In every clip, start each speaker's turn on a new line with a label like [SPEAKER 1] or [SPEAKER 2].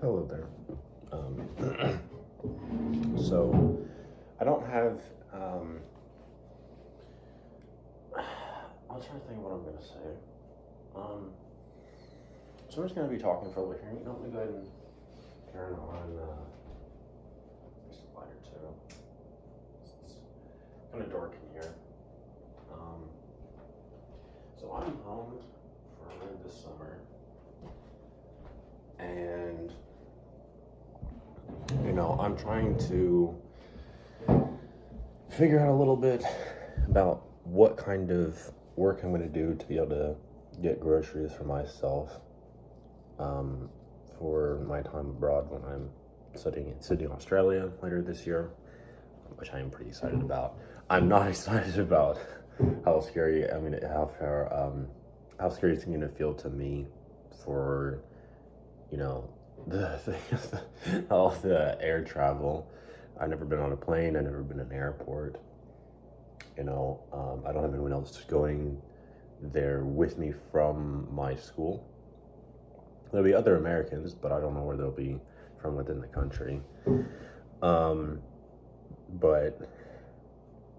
[SPEAKER 1] Hello there. So I don't have. I'm trying to think of what I'm gonna say. So I'm just gonna be talking for a little here. You know, let me go ahead and turn on this lighter too. It's kind of dark in here. Um, so I'm home for this summer, and I'm trying to figure out a little bit about what kind of work I'm going to do to be able to get groceries for myself for my time abroad when I'm studying in Sydney, Australia later this year, which I am pretty excited about. I'm not excited about how scary, how scary it's going to feel to me for, all the air travel. I've never been on a plane. I've never been in an airport. I don't have anyone else going there with me from my school. There'll be other Americans, but I don't know where they'll be from within the country. But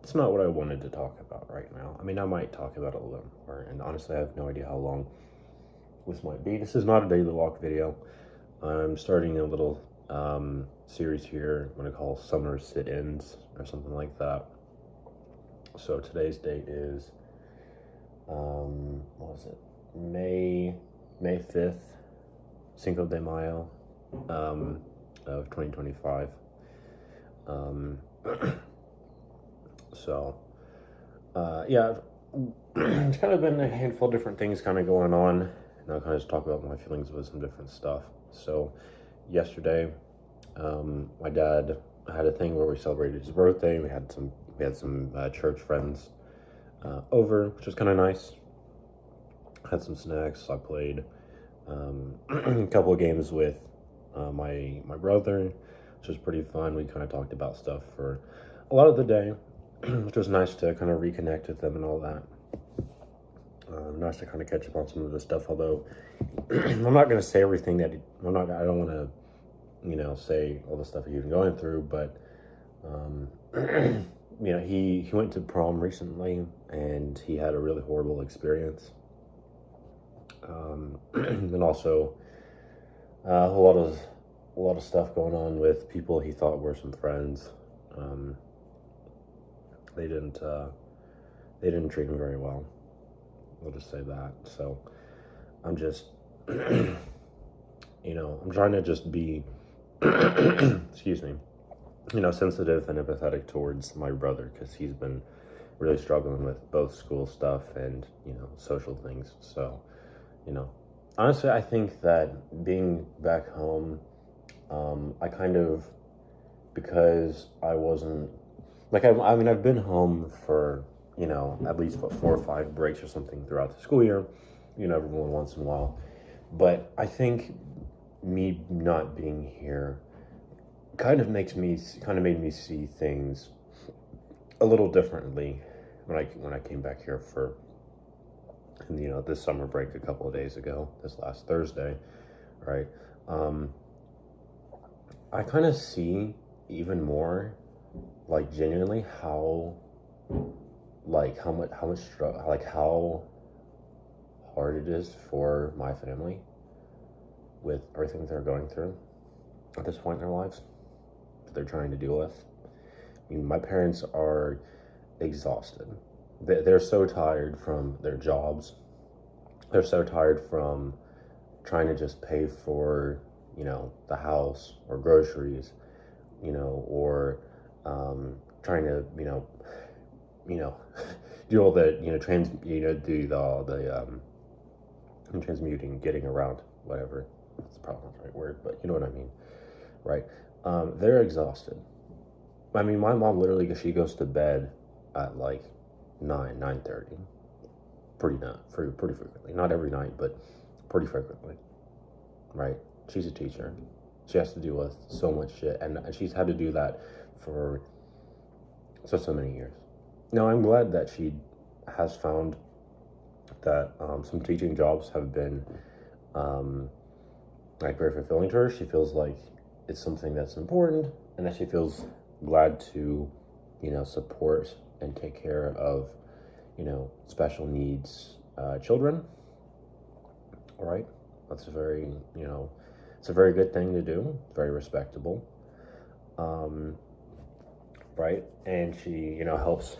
[SPEAKER 1] it's not what I wanted to talk about right now. I mean, I might talk about it a little more, and honestly, I have no idea how long this might be. This is not a daily walk video. I'm starting a little series here I'm going to call Summer Sit-Ins or something like that. So today's date is, what was it? May 5th, Cinco de Mayo of 2025. Yeah, it's kind of been a handful of different things kind of going on, and I'll kind of just talk about my feelings with some different stuff. So yesterday, my dad had a thing where we celebrated his birthday. We had some church friends over, which was kind of nice. Had some snacks. I played a couple of games with my brother, which was pretty fun. We kind of talked about stuff for a lot of the day, which was nice to kind of reconnect with them and all that. Nice to kind of catch up on some of the stuff, although I'm not going to say everything that I don't want to, say all the stuff he's been going through, but, he went to prom recently and he had a really horrible experience. And also a lot of stuff going on with people he thought were some friends. They didn't treat him very well. We'll just say that. So I'm just, I'm trying to just be, excuse me, sensitive and empathetic towards my brother, because he's been really struggling with both school stuff and, social things. So, honestly, I think that being back home, I kind of, because I wasn't, I've been home for, at least 4 or 5 breaks or something throughout the school year, every once in a while. But I think me not being here kind of made me see things a little differently when I came back here for, this summer break a couple of days ago, this last Thursday, right? I kind of see even more, genuinely how much struggle, how hard it is for my family with everything they're going through at this point in their lives that they're trying to deal with. I mean, my parents are exhausted. They're so tired from their jobs. They're so tired from trying to just pay for, the house or groceries, or trying to, do all the, transmuting, getting around, whatever. That's probably not the right word, but you know what I mean, right? They're exhausted. I mean, my mom literally, she goes to bed at 9:30, pretty frequently. Not every night, but pretty frequently, right? She's a teacher. She has to deal with so much shit, and she's had to do that for so many years. Now, I'm glad that she has found that some teaching jobs have been like very fulfilling to her. She feels like it's something that's important, and that she feels glad to, support and take care of, special needs children. All right, that's a very, it's a very good thing to do. Very respectable. Right, and she, helps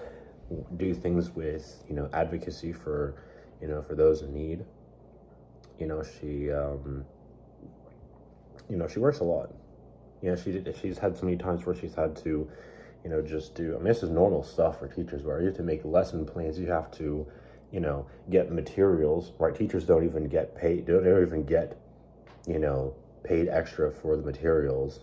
[SPEAKER 1] do things with, advocacy for, for those in need. She, she works a lot. She's had so many times where she's had to, just do, I mean, this is normal stuff for teachers, where you have to make lesson plans, you have to, get materials, right? Teachers don't even get paid, don't even get, paid extra for the materials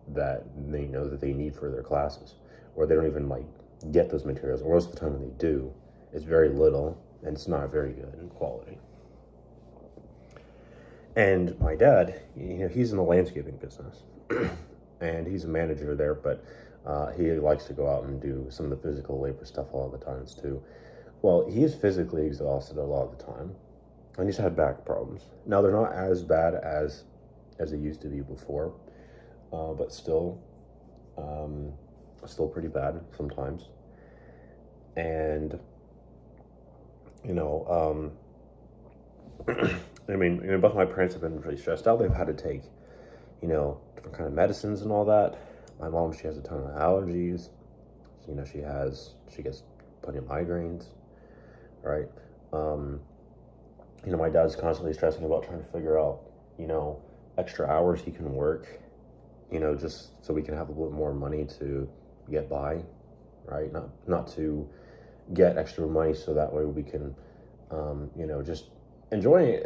[SPEAKER 1] that they know that they need for their classes, or they don't even like get those materials, or most of the time when they do, it's very little, and it's not very good in quality. And my dad, he's in the landscaping business, and he's a manager there, but he likes to go out and do some of the physical labor stuff a lot of the times too. Well, he is physically exhausted a lot of the time, and he's had back problems. Now, they're not as bad as they used to be before, but still pretty bad sometimes. And, I mean, both my parents have been pretty stressed out. They've had to take, different kind of medicines and all that. My mom, she has a ton of allergies. She gets plenty of migraines, right? My dad's constantly stressing about trying to figure out, extra hours he can work, just so we can have a little bit more money to get by, right? Not to get extra money so that way we can, just enjoy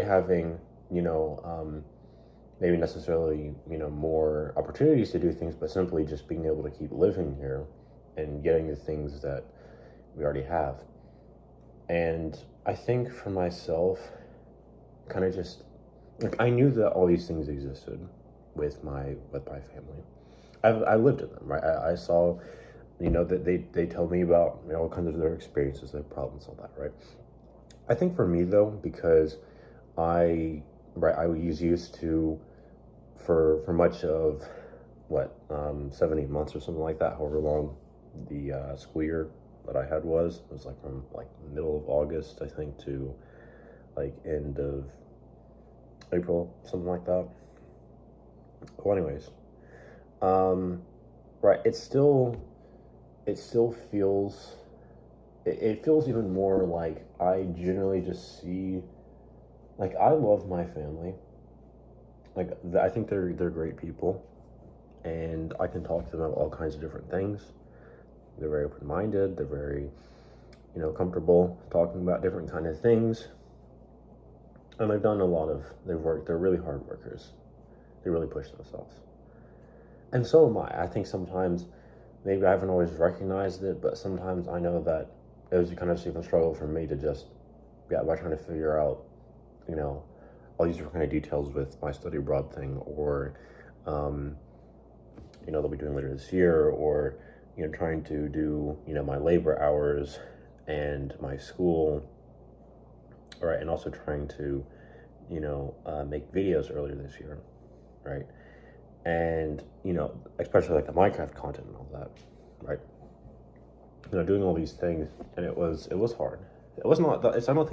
[SPEAKER 1] having, maybe necessarily, more opportunities to do things, but simply just being able to keep living here and getting the things that we already have. And I think for myself, kind of just, like, I knew that all these things existed with my family. I lived in them, right? I saw, that they tell me about, all kinds of their experiences, their problems, all that, right? I think for me though, because I was used to, for much of 7-8 months or something like that, however long the school year that I had was like from like middle of August, I think, to like end of April, something like that. Well, anyways, right, it still feels, it feels even more like I generally just see, like, I love my family. Like, I think they're great people, and I can talk to them about all kinds of different things. They're very open-minded. They're very, comfortable talking about different kind of things. And they've worked. They're really hard workers. They really push themselves. And so am I. I think sometimes, maybe I haven't always recognized it, but sometimes I know that it was kind of even a struggle for me to just, by trying to figure out, all these different kind of details with my study abroad thing, or, they'll be doing later this year, or, trying to do, my labor hours and my school, right, and also trying to, make videos earlier this year, right, and, especially like the Minecraft content and all that, right, doing all these things, and it was hard. It was not, I don't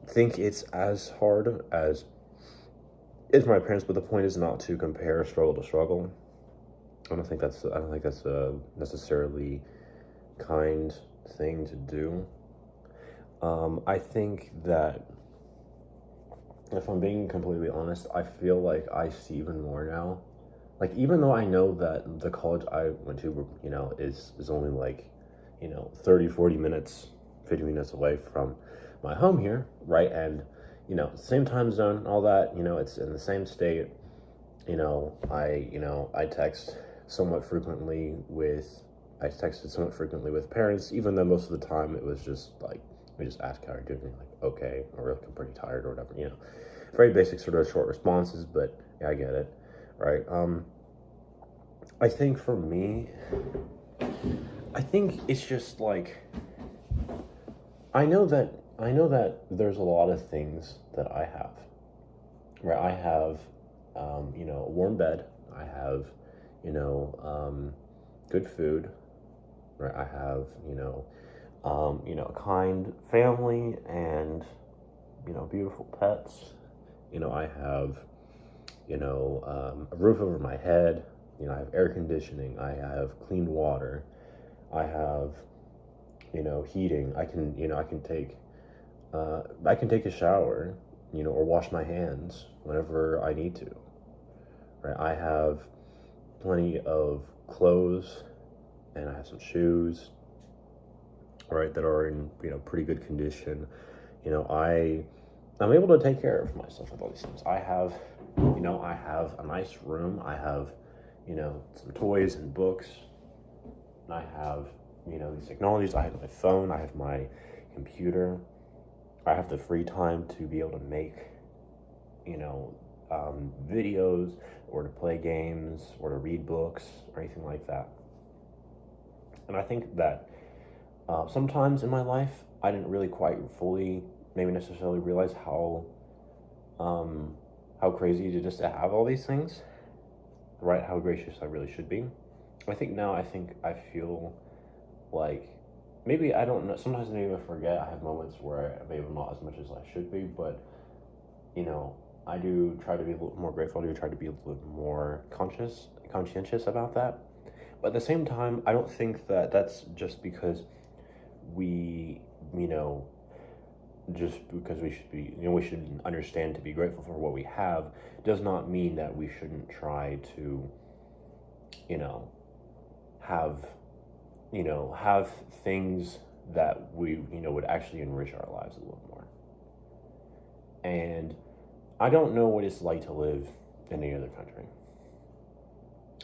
[SPEAKER 1] think it's as hard as my parents, but the point is not to compare struggle to struggle. I don't think that's a necessarily kind thing to do. I think that, if I'm being completely honest, I feel like I see even more now. Like, even though I know that the college I went to, is only like, 30, 40 minutes, 50 minutes away from my home here, right? And, same time zone, all that, it's in the same state. I texted somewhat frequently with parents, even though most of the time it was just like, we just ask how you're doing, like, okay, or like, I'm pretty tired or whatever, very basic sort of short responses, but yeah, I get it, right? I think for me, I think it's just like, I know that there's a lot of things that I have, where I have, a warm bed. I have, good food. Right, I have, a kind family and, beautiful pets. I have, a roof over my head. I have air conditioning. I have clean water. I have, heating. I can take a shower, or wash my hands whenever I need to. Right, I have plenty of clothes, and I have some shoes, right, that are in, pretty good condition. I'm able to take care of myself with all these things. I have a nice room. I have, some toys and books. I have, these technologies. I have my phone. I have my computer. I have the free time to be able to make, videos, or to play games, or to read books, or anything like that. And I think that sometimes in my life, I didn't really quite fully, maybe necessarily realize how crazy to just have all these things, right? How gracious I really should be. I think now, I feel like maybe I don't know. Sometimes I even forget. I have moments where maybe I'm not as much as I should be, but I do try to be a little more grateful. I do try to be a little more conscientious about that. But at the same time, I don't think that that's just because we, just because we should be, we should understand to be grateful for what we have, does not mean that we shouldn't try to, have, have things that we, would actually enrich our lives a little more. And I don't know what it's like to live in any other country.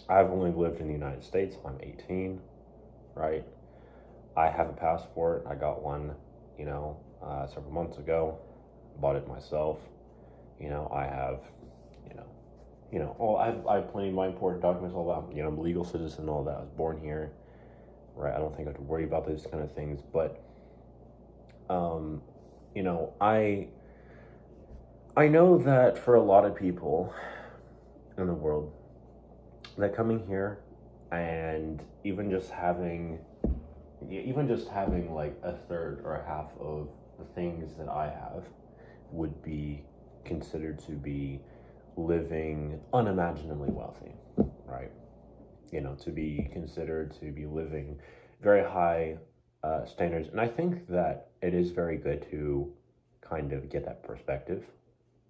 [SPEAKER 1] I've only lived in the United States. I'm 18, right? I have a passport. I got one, several months ago. Bought it myself. I have, I have plenty of my important documents, all that. I'm a legal citizen, all that. I was born here, right? I don't think I have to worry about those kind of things. But, I know that for a lot of people in the world, that coming here and even just having like a third or a half of the things that I have would be considered to be living unimaginably wealthy, right? To be considered to be living very high standards. And I think that it is very good to kind of get that perspective.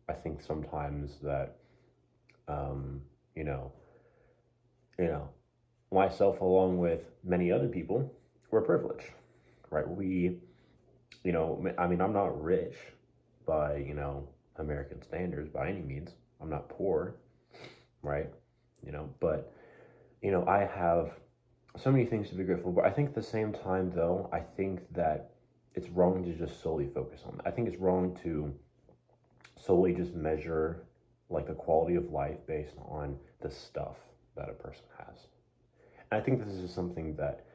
[SPEAKER 1] I think sometimes that, you know, myself along with many other people, we're privileged, right? I'm not rich by, American standards by any means. I'm not poor, right? But, I have so many things to be grateful for. But I think at the same time, though, I think that it's wrong to just solely focus on that. I think it's wrong to solely just measure like the quality of life based on the stuff that a person has. And I think this is something that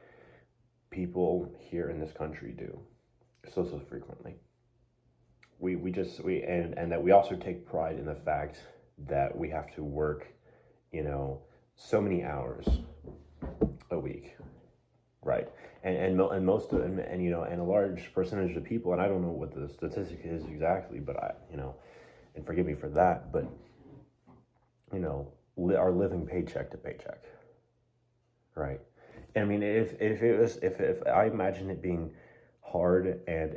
[SPEAKER 1] people here in this country do so frequently. And that we also take pride in the fact that we have to work, so many hours a week, right? And most of, and a large percentage of people, and I don't know what the statistic is exactly, but and forgive me for that, but are living paycheck to paycheck, right? And I mean, if I imagine it being hard and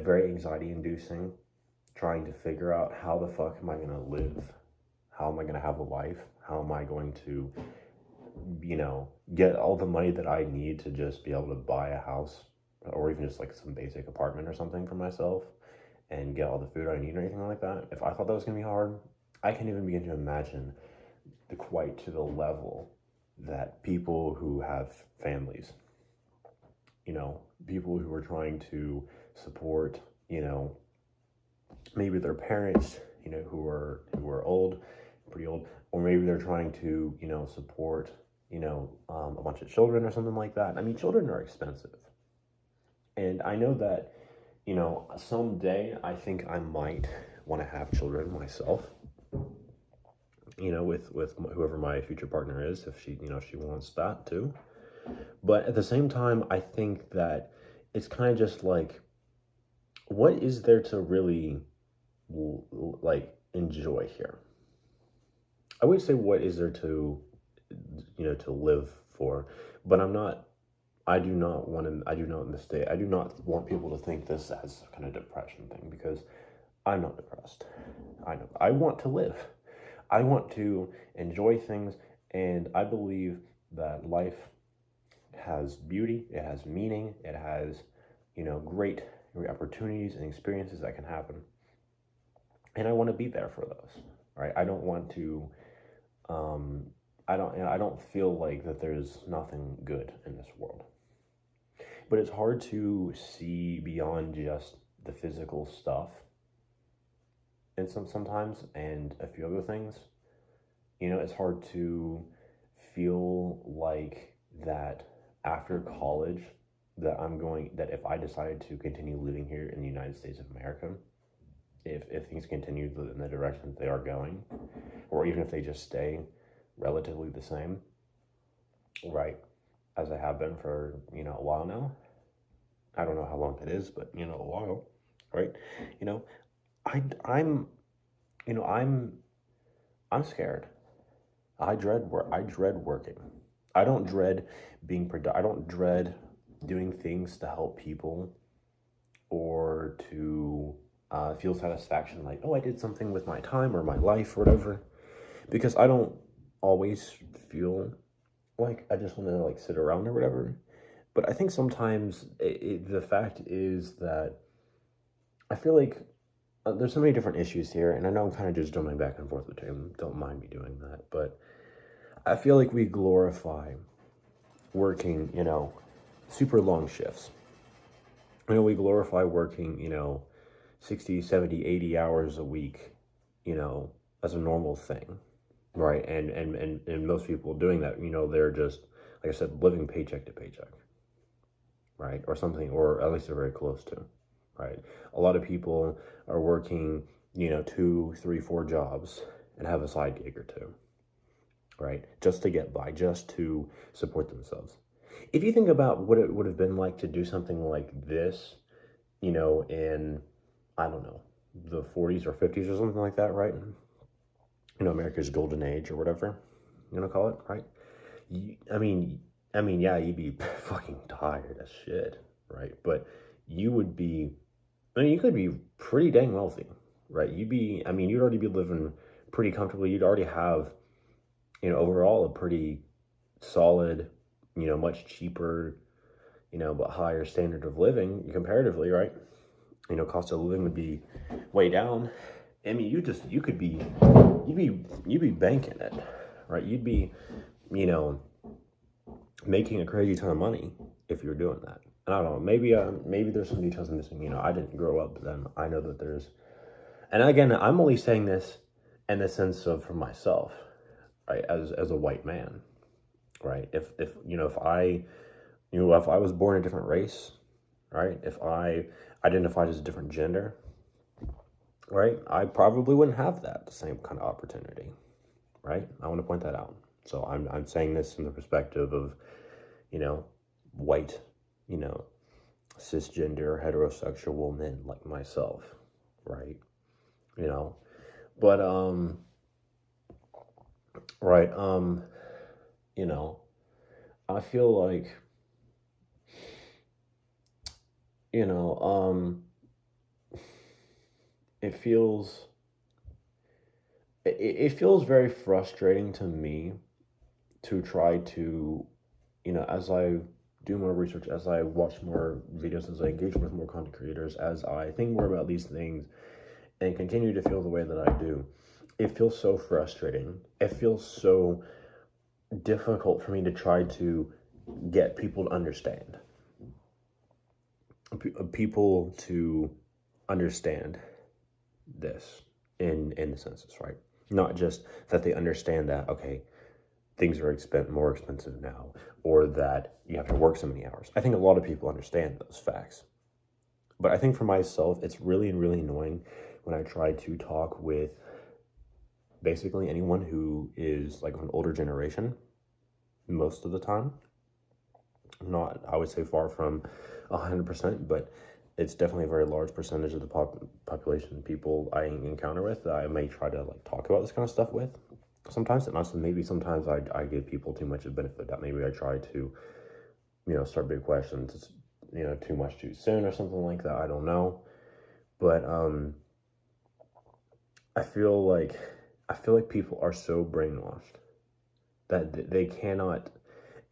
[SPEAKER 1] very anxiety inducing, trying to figure out how the fuck am I gonna live, how am I gonna have a life, how am I going to, get all the money that I need to just be able to buy a house, or even just like some basic apartment or something for myself, and get all the food I need or anything like that. If I thought that was gonna be hard, I can't even begin to imagine quite to the level that people who have families, people who are trying to support, maybe their parents, who are old, pretty old, or maybe they're trying to, support, a bunch of children or something like that. I mean, children are expensive. And I know that, someday I think I might want to have children myself. you know, with whoever my future partner is, if she, you know, she wants that too. But at the same time, I think that it's kind of just like, what is there to really like enjoy here? I would say, what is there to, you know, to live for? But I do not want to, I do not mistake, I do not want people to think this as kind of depression thing, because I'm not depressed. I want to live. I want to enjoy things, and I believe that life has beauty, it has meaning, it has, you know, great opportunities and experiences that can happen. And I want to be there for those, right? I don't want to, I don't feel like that there's nothing good in this world. But it's hard to see beyond just the physical stuff, and sometimes, and a few other things. You know, it's hard to feel like that after college, that if I decided to continue living here in the United States of America, if things continue in the direction that they are going, or even if they just stay relatively the same, right, as I have been for, you know, a while now. I don't know how long it is, but, you know, a while, right? You know, I'm, you know, I'm scared. I dread working. I don't dread being I don't dread doing things to help people, or to feel satisfaction, like, oh, I did something with my time or my life or whatever, because I don't always feel like I just want to like sit around or whatever. But I think sometimes the fact is that I feel like there's so many different issues here, and I know I'm kind of just jumping back and forth between them. Don't mind me doing that, but I feel like we glorify working, you know, super long shifts. You know, we glorify working, you know, 60, 70, 80 hours a week, you know, as a normal thing, right? And most people doing that, you know, they're just, like I said, living paycheck to paycheck, right? Or something, or at least they're very close to, right? A lot of people are working, you know, 2, 3, 4 jobs and have a side gig or two, right? Just to get by, just to support themselves. If you think about what it would have been like to do something like this, you know, in, I don't know, the 40s or 50s or something like that, right? You know, America's golden age or whatever you want to call it, right? I mean, yeah, you'd be fucking tired as shit, right? But you would be, I mean, you could be pretty dang wealthy, right? You'd already be living pretty comfortably. You'd already have, you know, overall a pretty solid, you know, much cheaper, you know, but higher standard of living comparatively, right? You know, cost of living would be way down. I mean, you'd be banking it, right? You'd be, you know, making a crazy ton of money if you were doing that. And I don't know, maybe there's some details I'm missing. You know, I didn't grow up then. I know that there's, and again, I'm only saying this in the sense of for myself, right? As a white man, right? If I was born a different race, right? If I identified as a different gender, right? I probably wouldn't have the same kind of opportunity, right? I want to point that out. So I'm saying this from the perspective of, you know, white, you know, cisgender, heterosexual men like myself, right? You know, but, right, you know, I feel like, you know, it feels very frustrating to me to try to, you know, as I do more research, as I watch more videos, as I engage with more content creators, as I think more about these things and continue to feel the way that I do, it feels so frustrating. It feels so difficult for me to try to get people to understand. People to understand this in the census, right? Not just that they understand that, okay, things are more expensive now, or that you have to work so many hours. I think a lot of people understand those facts. But I think for myself, it's really, really annoying when I try to talk with basically anyone who is like of an older generation most of the time. Not, I would say, far from 100%, but it's definitely a very large percentage of the population people I encounter with that I may try to like talk about this kind of stuff with sometimes. And also maybe sometimes I give people too much of benefit, that maybe I try to, start big questions, too much too soon or something like that. I don't know. But I feel like people are so brainwashed that they cannot,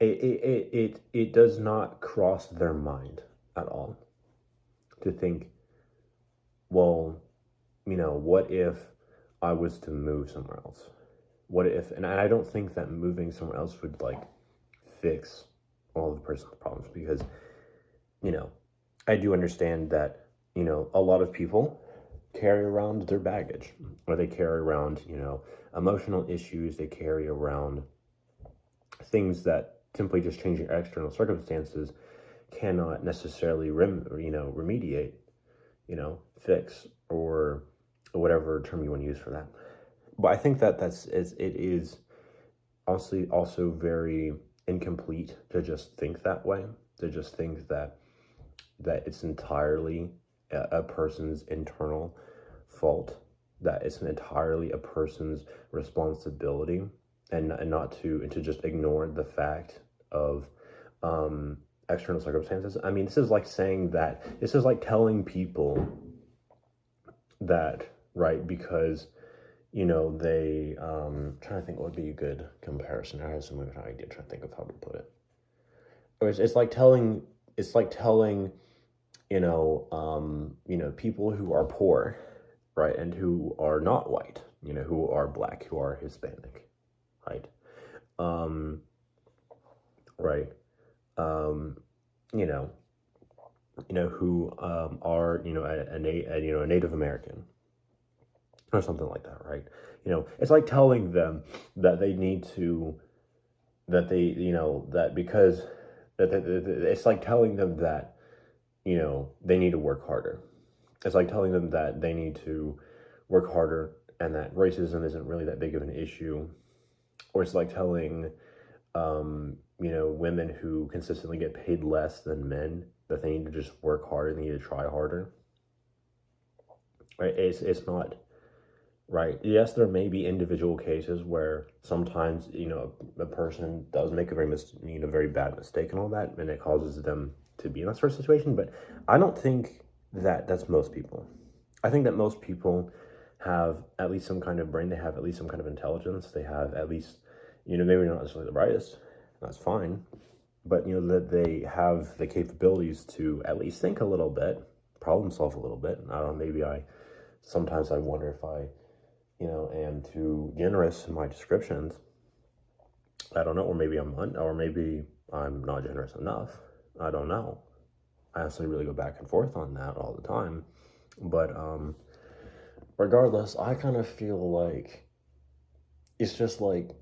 [SPEAKER 1] it does not cross their mind at all to think, well, what if I was to move somewhere else? What if, and I don't think that moving somewhere else would like fix all the person's problems, because, I do understand that, a lot of people carry around their baggage, or they carry around, emotional issues, they carry around things that simply just changing external circumstances cannot necessarily remediate, fix, or whatever term you want to use for that. But I think that it is honestly also very incomplete to just think that way, to just think that it's entirely a person's internal fault, that it's entirely a person's responsibility, and not to just ignore the fact of external circumstances. I mean, this is like telling people that, right, because they trying to think what would be a good comparison. I have some idea, trying to think of how to put it. It's like telling people who are poor, right, and who are not white, who are black, who are Hispanic, right, right, who are a Native American or something like that, right? It's like telling them that they need to, that because it's like telling them that they need to work harder. It's like telling them that they need to work harder and that racism isn't really that big of an issue. Or it's like telling women who consistently get paid less than men that they need to just work harder, they need to try harder. Right? It's not right. Yes, there may be individual cases where sometimes a person does make a very bad mistake and all that, and it causes them to be in that sort of situation. But I don't think that that's most people. I think that most people have at least some kind of brain. They have at least some kind of intelligence. They have at least, maybe not necessarily the brightest. That's fine. But, that they have the capabilities to at least think a little bit, problem solve a little bit. I don't know, maybe sometimes I wonder if I, am too generous in my descriptions. I don't know, or maybe I'm not generous enough. I don't know. I actually really go back and forth on that all the time. But regardless, I kind of feel like it's just like,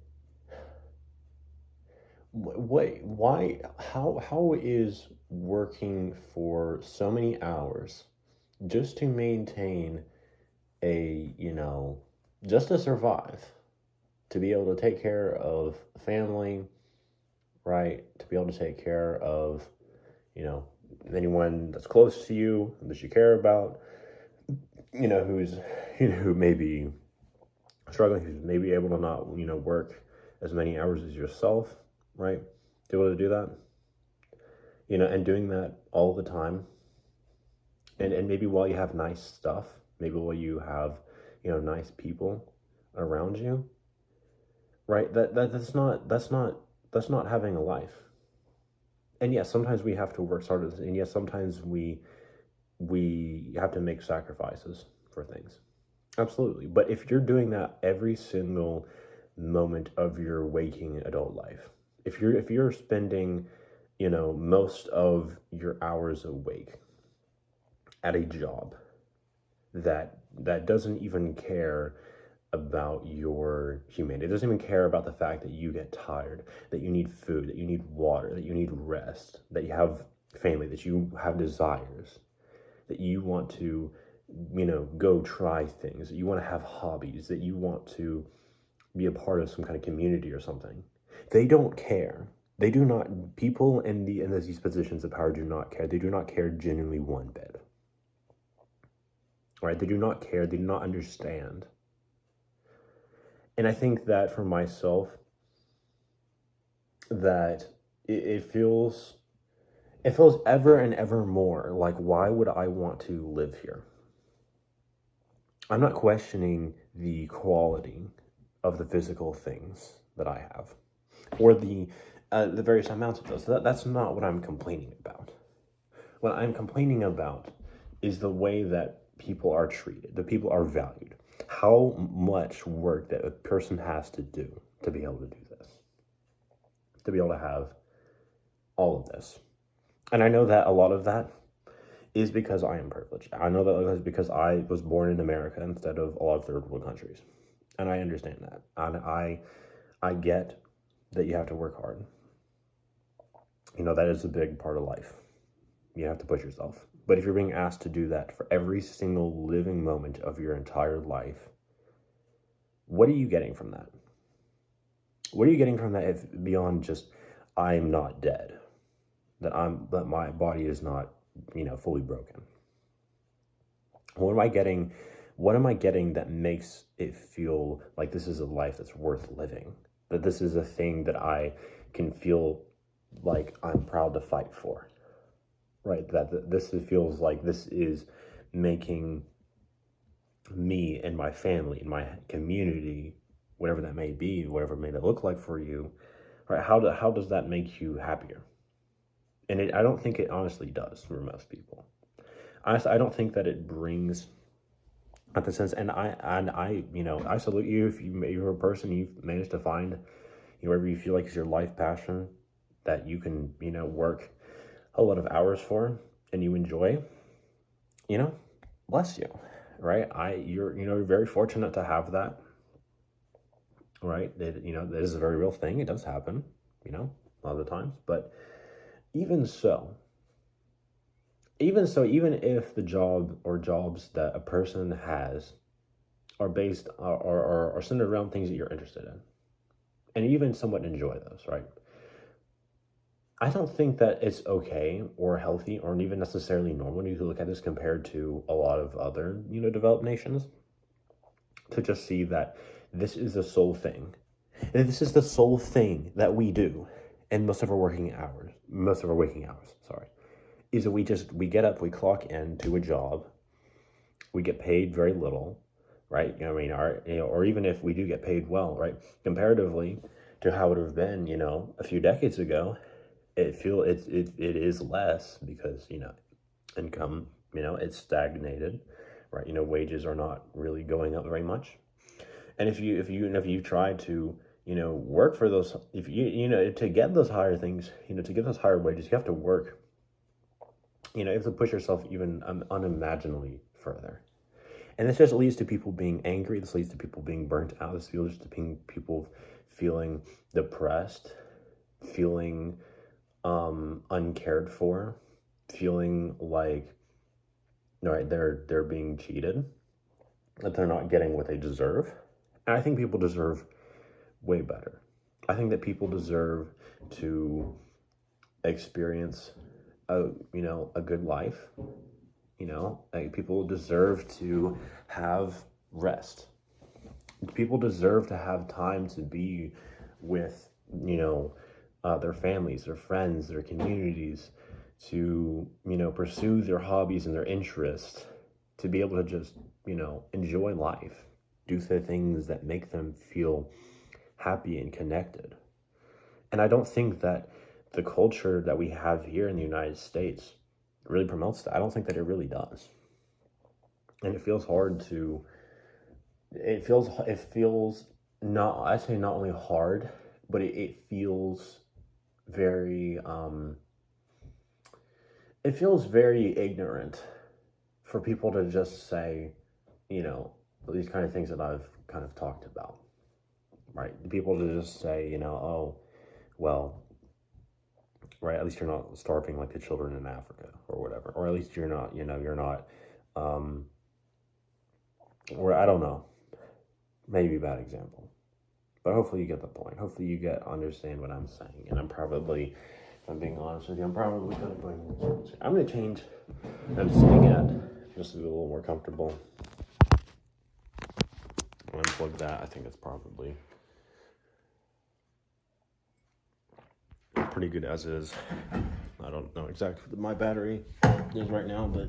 [SPEAKER 1] wait, why, how is working for so many hours just to maintain a, just to survive, to be able to take care of family, right? To be able to take care of, anyone that's close to you, that you care about, who's, who may be struggling, who's maybe able to not, work as many hours as yourself, right? To be able to do that, and doing that all the time. And maybe while you have nice stuff, maybe while you have, nice people around you, right? That's not having a life. And yes, sometimes we have to work harder, and yes, sometimes we have to make sacrifices for things. Absolutely. But if you're doing that every single moment of your waking adult life, if you're spending, most of your hours awake at a job that doesn't even care about your humanity, it doesn't even care about the fact that you get tired, that you need food, that you need water, that you need rest, that you have family, that you have desires, that you want to, go try things, that you want to have hobbies, that you want to be a part of some kind of community or something. They don't care. They do not, people in these positions of power do not care. They do not care genuinely one bit. Right? They do not care. They do not understand. And I think that for myself, that it feels ever and ever more like, why would I want to live here? I'm not questioning the quality of the physical things that I have, or the various amounts of those. That's not what I'm complaining about. What I'm complaining about is the way that people are treated, the people are valued, how much work that a person has to do to be able to do this, to be able to have all of this. And I know that a lot of that is because I am privileged. I know that it's because I was born in America instead of a lot of third world countries. And I understand that. And I get that you have to work hard. That is a big part of life. You have to push yourself. But if you're being asked to do that for every single living moment of your entire life, what are you getting from that? What are you getting from that if beyond just, I'm not dead? That my body is not, fully broken? What am I getting? What am I getting that makes it feel like this is a life that's worth living? That this is a thing that I can feel like I'm proud to fight for, right? That this feels like this is making me and my family and my community, whatever that may be, whatever it may look like for you, right? How does that make you happier? And I don't think it honestly does for most people. Honestly, I don't think that it brings at the sense, and I I salute you if you're a person, you've managed to find whatever you feel like is your life passion that you can work a lot of hours for and you enjoy. Bless you, right? You're very fortunate to have that, right? That is a very real thing. It does happen, a lot of the times, but even if the job or jobs that a person has are based are centered around things that you're interested in, and you even somewhat enjoy those, right? I don't think that it's okay or healthy or even necessarily normal, you can look at this compared to a lot of other, developed nations, to just see that this is the sole thing. And this is the sole thing that we do in most of our waking hours, is that we get up, we clock into a job, we get paid very little, right? Or even if we do get paid well, right? Comparatively to how it would have been, a few decades ago, it is less because, income, it's stagnated, right? Wages are not really going up very much. And if you try to, work for those, if to get those higher things, to get those higher wages, you have to work, you have to push yourself even unimaginably further. And this just leads to people being angry. This leads to people being burnt out. This leads to people feeling depressed, feeling uncared for, feeling like, right, they're being cheated, that they're not getting what they deserve. And I think people deserve way better. I think that people deserve to experience a good life. Like people deserve to have rest. People deserve to have time to be with their families, their friends, their communities, to pursue their hobbies and their interests, to be able to just enjoy life, do the things that make them feel happy and connected. And I don't think that the culture that we have here in the United States really promotes that. I don't think that it really does. And it feels hard to, it feels not, I say not only hard, but it feels very, it feels very ignorant for people to just say, these kind of things that I've kind of talked about, right? People to just say, oh, well, right, at least you're not starving like the children in Africa or whatever, or at least you're not, you're not Or I don't know. Maybe a bad example. But hopefully you get the point. Hopefully you understand what I'm saying. And I'm probably, if I'm being honest with you, I'm probably I'm gonna change. I'm sitting at just to be a little more comfortable. Unplug that. I think it's probably pretty good as is. I don't know exactly what my battery is right now, but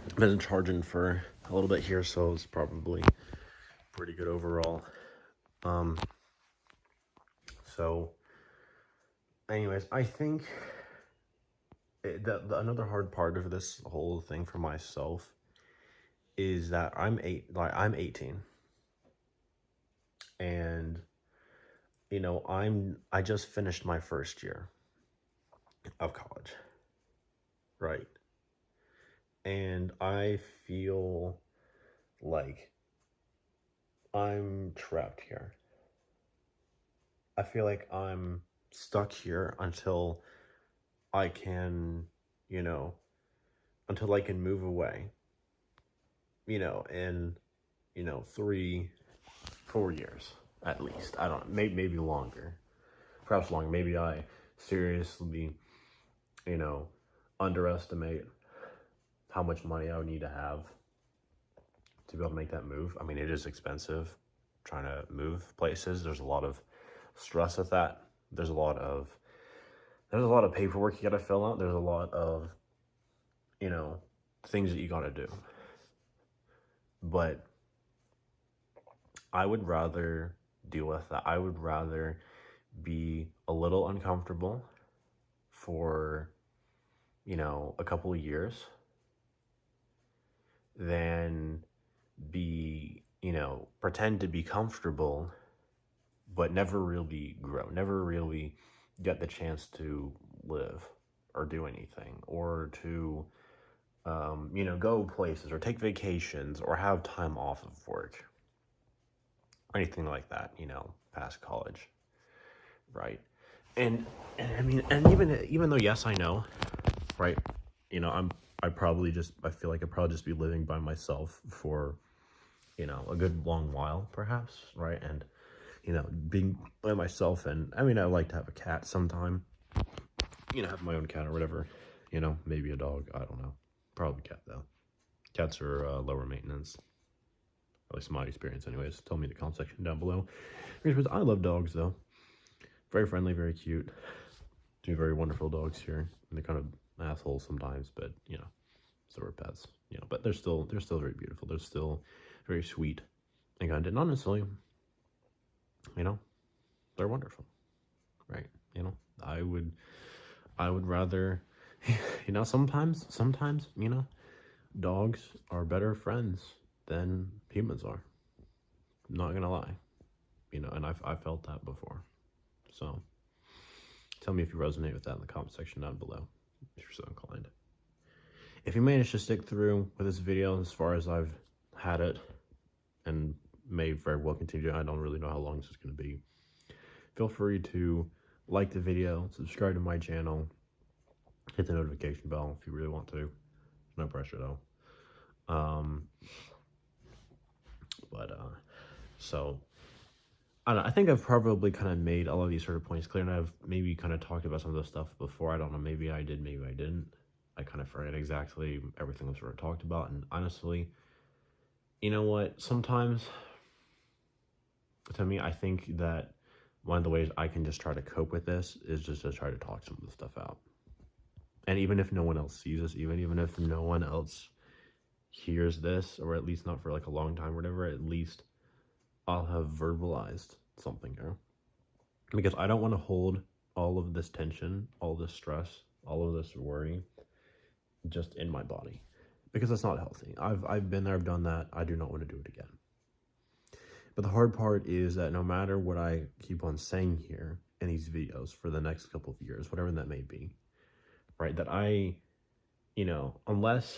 [SPEAKER 1] I've been charging for a little bit here, so it's probably pretty good overall. So anyways, I think another hard part of this whole thing for myself is that I'm 18, and you know, I just finished my first year of college, right? And I feel like I'm trapped here. I feel like I'm stuck here until I can, you know, until I can move away, you know, in, 3-4 years at least. I don't know, maybe longer, perhaps longer. Maybe I seriously, underestimate how much money I would need to have to be able to make that move. I mean, it is expensive trying to move places. There's a lot of stress with that. There's a lot of paperwork you got to fill out. There's a lot of, things that you got to do. But I would rather deal with that. I would rather be a little uncomfortable for, a couple of years than be, pretend to be comfortable, but never really grow, never really get the chance to live or do anything, or to, go places or take vacations or have time off of work or anything like that, past college, right? And I mean, and even though, yes, I know, right, I feel like I'd probably just be living by myself for, a good long while, perhaps, right? And, being by myself, and I mean, I like to have a cat sometime, have my own cat or whatever, maybe a dog, I don't know. Probably cat, though. Cats are lower maintenance, at least in my experience anyways. Tell me in the comment section down below. I love dogs, though. Very friendly, very cute. Two very wonderful dogs here. And they're kind of assholes sometimes, but, so are pets. But they're still very beautiful. They're still very sweet and kind. And honestly, they're wonderful, right? I would rather, sometimes, dogs are better friends than humans are. I'm not gonna lie, and I've felt that before. So tell me if you resonate with that in the comment section down below, if you're so inclined. If you managed to stick through with this video as far as I've had it, and may very well continue, I don't really know how long this is going to be, feel free to like the video, subscribe to my channel, hit the notification bell if you really want to. No pressure though. So I don't know, I think I've probably kind of made all of these sort of points clear, and I've maybe kind of talked about some of the stuff before. I don't know, maybe I did, maybe I didn't. I kind of forget exactly everything I've sort of talked about, and honestly, you know what, sometimes, to me, I think that one of the ways I can just try to cope with this is just to try to talk some of the stuff out. And even if no one else sees this, even if no one else hears this, or at least not for like a long time or whatever, at least I'll have verbalized something here. Because I don't want to hold all of this tension, all this stress, all of this worry just in my body. Because that's not healthy. I've been there, I've done that. I do not want to do it again. But the hard part is that no matter what I keep on saying here in these videos for the next couple of years, whatever that may be, right, that I, unless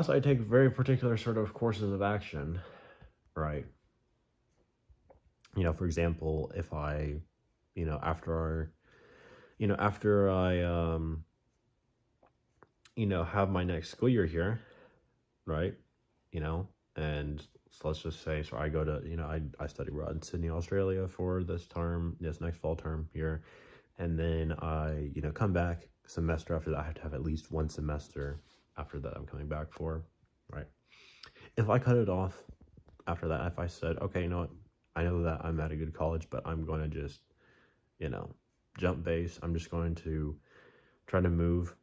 [SPEAKER 1] I take very particular sort of courses of action, right, for example, if I, after I have my next school year here, right? And so let's just say, so I go to, I study abroad in Sydney, Australia for this next fall term here. And then I, come back semester after that. I have to have at least one semester after that I'm coming back for, right? If I cut it off after that, if I said, okay, you know what? I know that I'm at a good college, but I'm going to just, jump base. I'm just going to try to move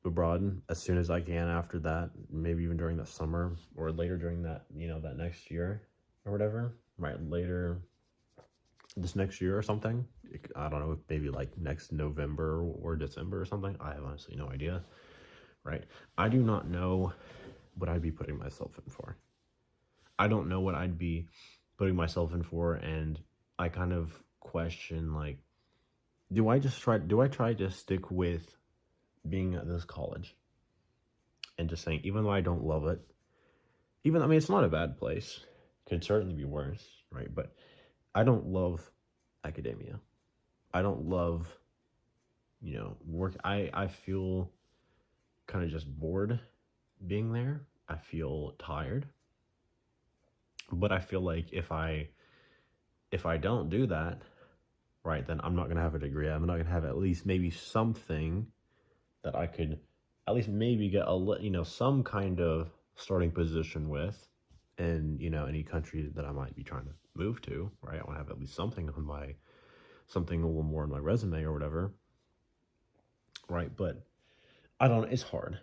[SPEAKER 1] abroad as soon as I can after that, maybe even during the summer or later during that, that next year or whatever, right? Later this next year or something. I don't know, maybe like next November or December or something. I have honestly no idea, right? I do not know what I'd be putting myself in for. I don't know what I'd be putting myself in for, and I kind of question, like, do I try to stick with being at this college and just saying, even though I don't love it, it's not a bad place, could certainly be worse, right? But I don't love academia. I don't love, work. I feel kind of just bored being there. I feel tired. But I feel like if I don't do that, right, then I'm not going to have a degree. I'm not going to have at least maybe something that I could at least maybe get some kind of starting position with in, any country that I might be trying to move to, right? I want to have at least something something a little more on my resume or whatever, right? But I don't, it's hard.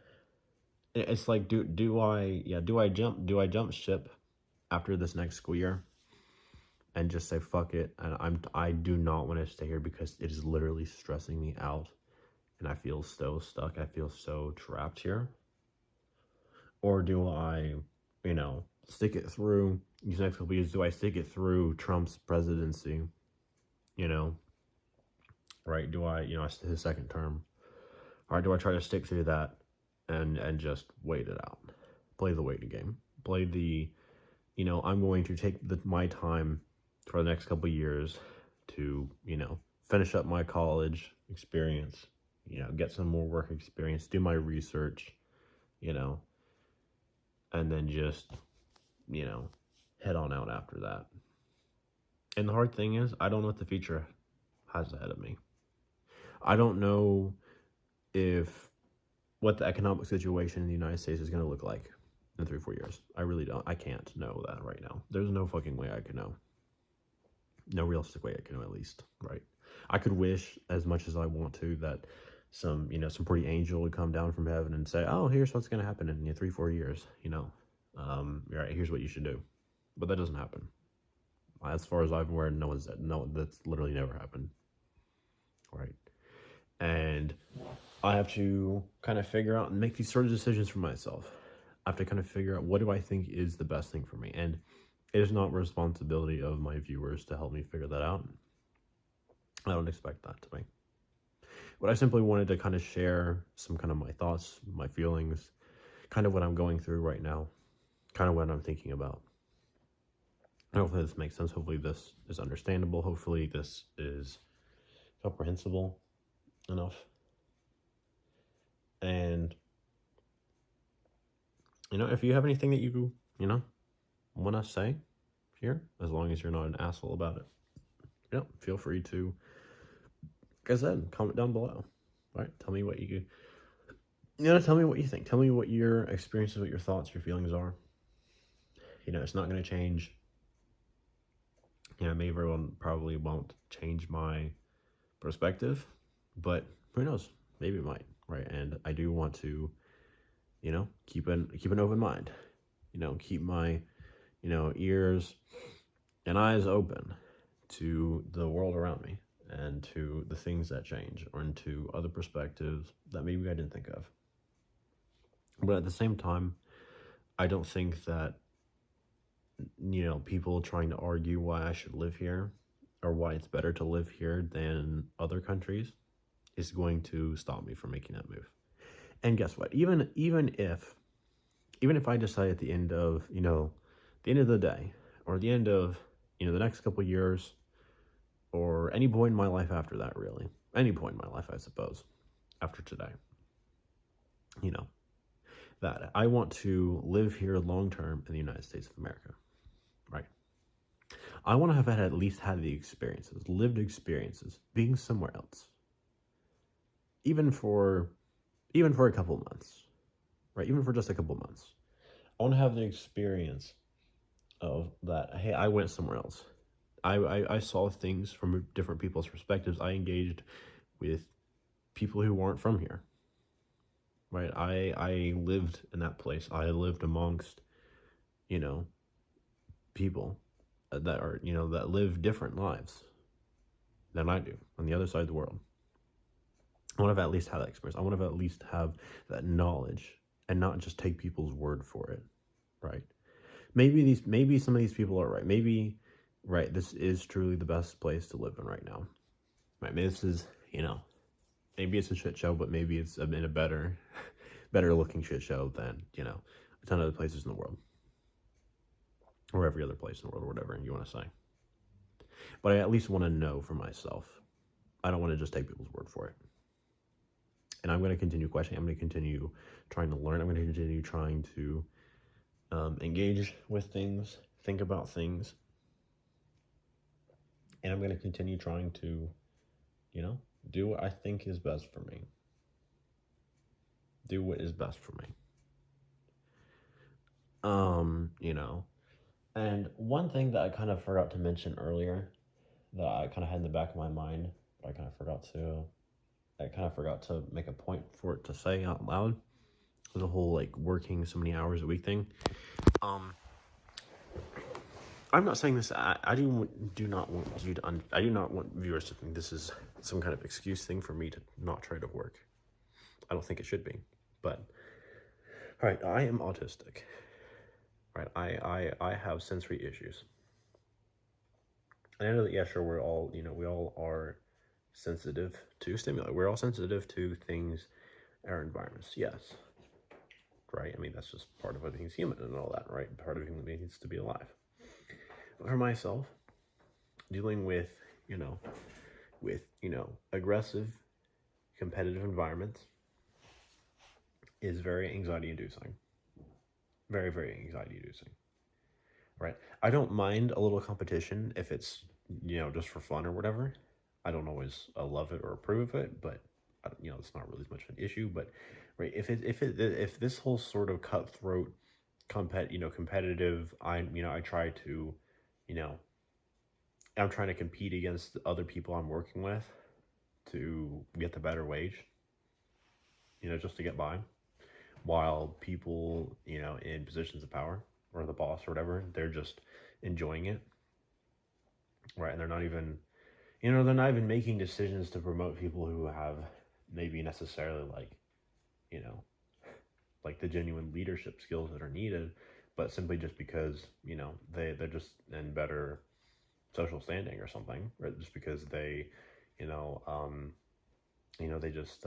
[SPEAKER 1] It's like, do I jump ship after this next school year and just say fuck it, and I do not want to stay here because it is literally stressing me out and I feel so stuck, I feel so trapped here? Or do I, stick it through these next couple years? Do I stick it through Trump's presidency, right? Do I, his second term, or do I try to stick through that and just wait it out, play the waiting game, play the, I'm going to take my time for the next couple years to, finish up my college experience, get some more work experience, do my research, and then just, head on out after that. And the hard thing is, I don't know what the future has ahead of me. I don't know what the economic situation in the United States is going to look like in 3-4 years. I really don't. I can't know that right now. There's no fucking way I can know. No realistic way I can know, at least, right? I could wish as much as I want to that some pretty angel would come down from heaven and say, oh, here's what's going to happen in 3-4 years, right, here's what you should do. But that doesn't happen. As far as I'm aware, that's literally never happened, right? And I have to kind of figure out and make these sort of decisions for myself. I have to kind of figure out, what do I think is the best thing for me? And it is not responsibility of my viewers to help me figure that out. I don't expect that to be. But I simply wanted to kind of share some kind of my thoughts, my feelings, kind of what I'm going through right now, kind of what I'm thinking about. Hopefully this makes sense. Hopefully this is understandable. Hopefully this is comprehensible enough. And, if you have anything that you, want to say here, as long as you're not an asshole about it, feel free to, like I said, comment down below, right? Tell me what tell me what you think. Tell me what your experiences, what your thoughts, your feelings are. It's not going to change. Maybe everyone probably won't change my perspective, but who knows? Maybe it might, right? And I do want to, keep an open mind, keep my, ears and eyes open to the world around me and to the things that change, or into other perspectives that maybe I didn't think of. But at the same time, I don't think that, people trying to argue why I should live here or why it's better to live here than other countries is going to stop me from making that move. And guess what? Even if I decide at the end of, the end of the day, or the end of, the next couple years, or any point in my life after that, really, any point in my life, I suppose, after today, you know, that I want to live here long term in the United States of America, right? I want to have at least had the experiences, lived experiences, being somewhere else, even for a couple months, right? Even for just a couple months, I want to have the experience of that. Hey, I went somewhere else. I saw things from different people's perspectives. I engaged with people who weren't from here, right? I lived in that place. I lived amongst, you know, people that are, that live different lives than I do on the other side of the world. I want to at least have that experience. I want to at least have that knowledge and not just take people's word for it, right? Maybe some of these people are right. Maybe, right, this is truly the best place to live in right now. Right, maybe this is, maybe it's a shit show, but maybe it's in a better looking shit show than, a ton of other places in the world. Or every other place in the world, or whatever you want to say. But I at least want to know for myself. I don't want to just take people's word for it. And I'm going to continue questioning. I'm going to continue trying to learn. I'm going to continue trying to engage with things, think about things. And I'm going to continue trying to, do what I think is best for me. Do what is best for me. And one thing that I kind of forgot to mention earlier that I kind of had in the back of my mind, but I kind of forgot to make a point for it to say out loud, the whole working so many hours a week thing. I'm not saying this. I do not want you to. I do not want viewers to think this is some kind of excuse thing for me to not try to work. I don't think it should be. But all right, I am autistic. Right, I have sensory issues. And I know that, yeah, sure, we're all, we all are sensitive to stimuli. We're all sensitive to things, our environments, yes. Right, I mean, that's just part of being human and all that, right? Part of human being needs to be alive. But for myself, dealing with, aggressive, competitive environments is very anxiety-inducing. Very, very anxiety-inducing. Right? I don't mind a little competition if it's, just for fun or whatever. I don't always love it or approve of it, but, it's not really as much of an issue. But, right, if this whole sort of cutthroat, competitive, I try to, I'm trying to compete against other people I'm working with to get the better wage, just to get by, while people, in positions of power or the boss or whatever, they're just enjoying it, right? And they're not even, making decisions to promote people who have maybe necessarily the genuine leadership skills that are needed, but simply just because, they're just in better social standing or something, right? Just because they, they just,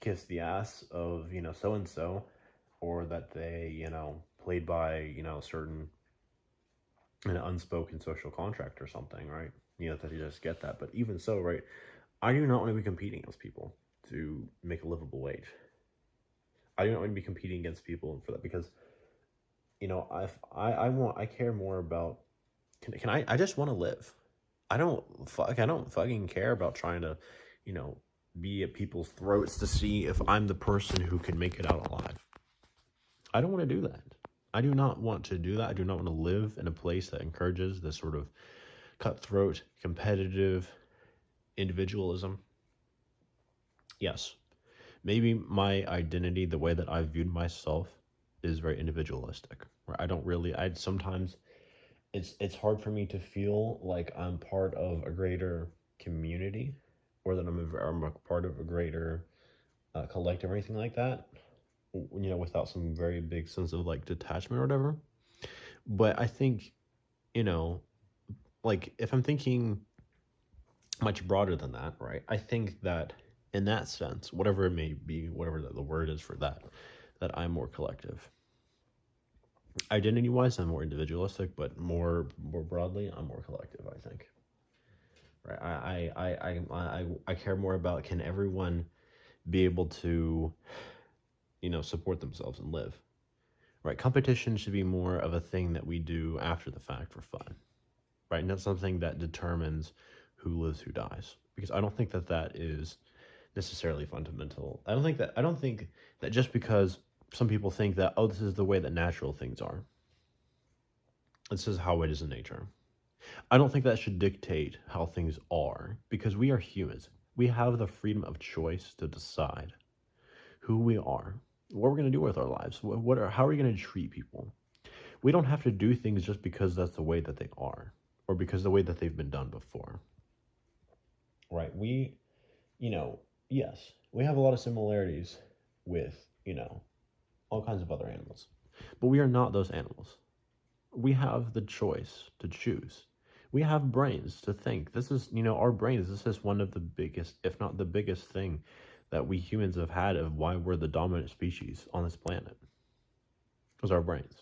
[SPEAKER 1] kiss the ass of, so-and-so, or that they, played by, certain an unspoken social contract or something, right? That you just get that. But even so, right, I do not want to be competing against people to make a livable wage. I do not want to be competing against people for that, because, I care more about, I just want to live. I don't fucking care about trying to, be at people's throats to see if I'm the person who can make it out alive. I don't want to do that. I do not want to do that. I do not want to live in a place that encourages this sort of cutthroat, competitive individualism. Yes, maybe my identity, the way that I viewed myself, is very individualistic. Where sometimes it's hard for me to feel like I'm part of a greater community, or that I'm a part of a greater collective or anything like that, without some very big sense of detachment or whatever. But I think, if I'm thinking much broader than that, right, I think that in that sense, whatever it may be, whatever the word is for that I'm more collective. Identity-wise, I'm more individualistic, but more broadly, I'm more collective, I think. Right, I care more about, can everyone
[SPEAKER 2] be able to, support themselves and live. Right? Competition should be more of a thing that we do after the fact for fun. Right? Not something that determines who lives, who dies. Because I don't think that that is necessarily fundamental. I don't think that just because some people think that, oh, this is the way that natural things are, this is how it is in nature. I don't think that should dictate how things are, because we are humans. We have the freedom of choice to decide who we are, what we're going to do with our lives, how are we going to treat people. We don't have to do things just because that's the way that they are, or because the way that they've been done before. Right? Yes, we have a lot of similarities with, all kinds of other animals, but we are not those animals. We have the choice to choose. We have brains to think. This is, our brains, this is one of the biggest, if not the biggest thing that we humans have had of why we're the dominant species on this planet. Was our brains,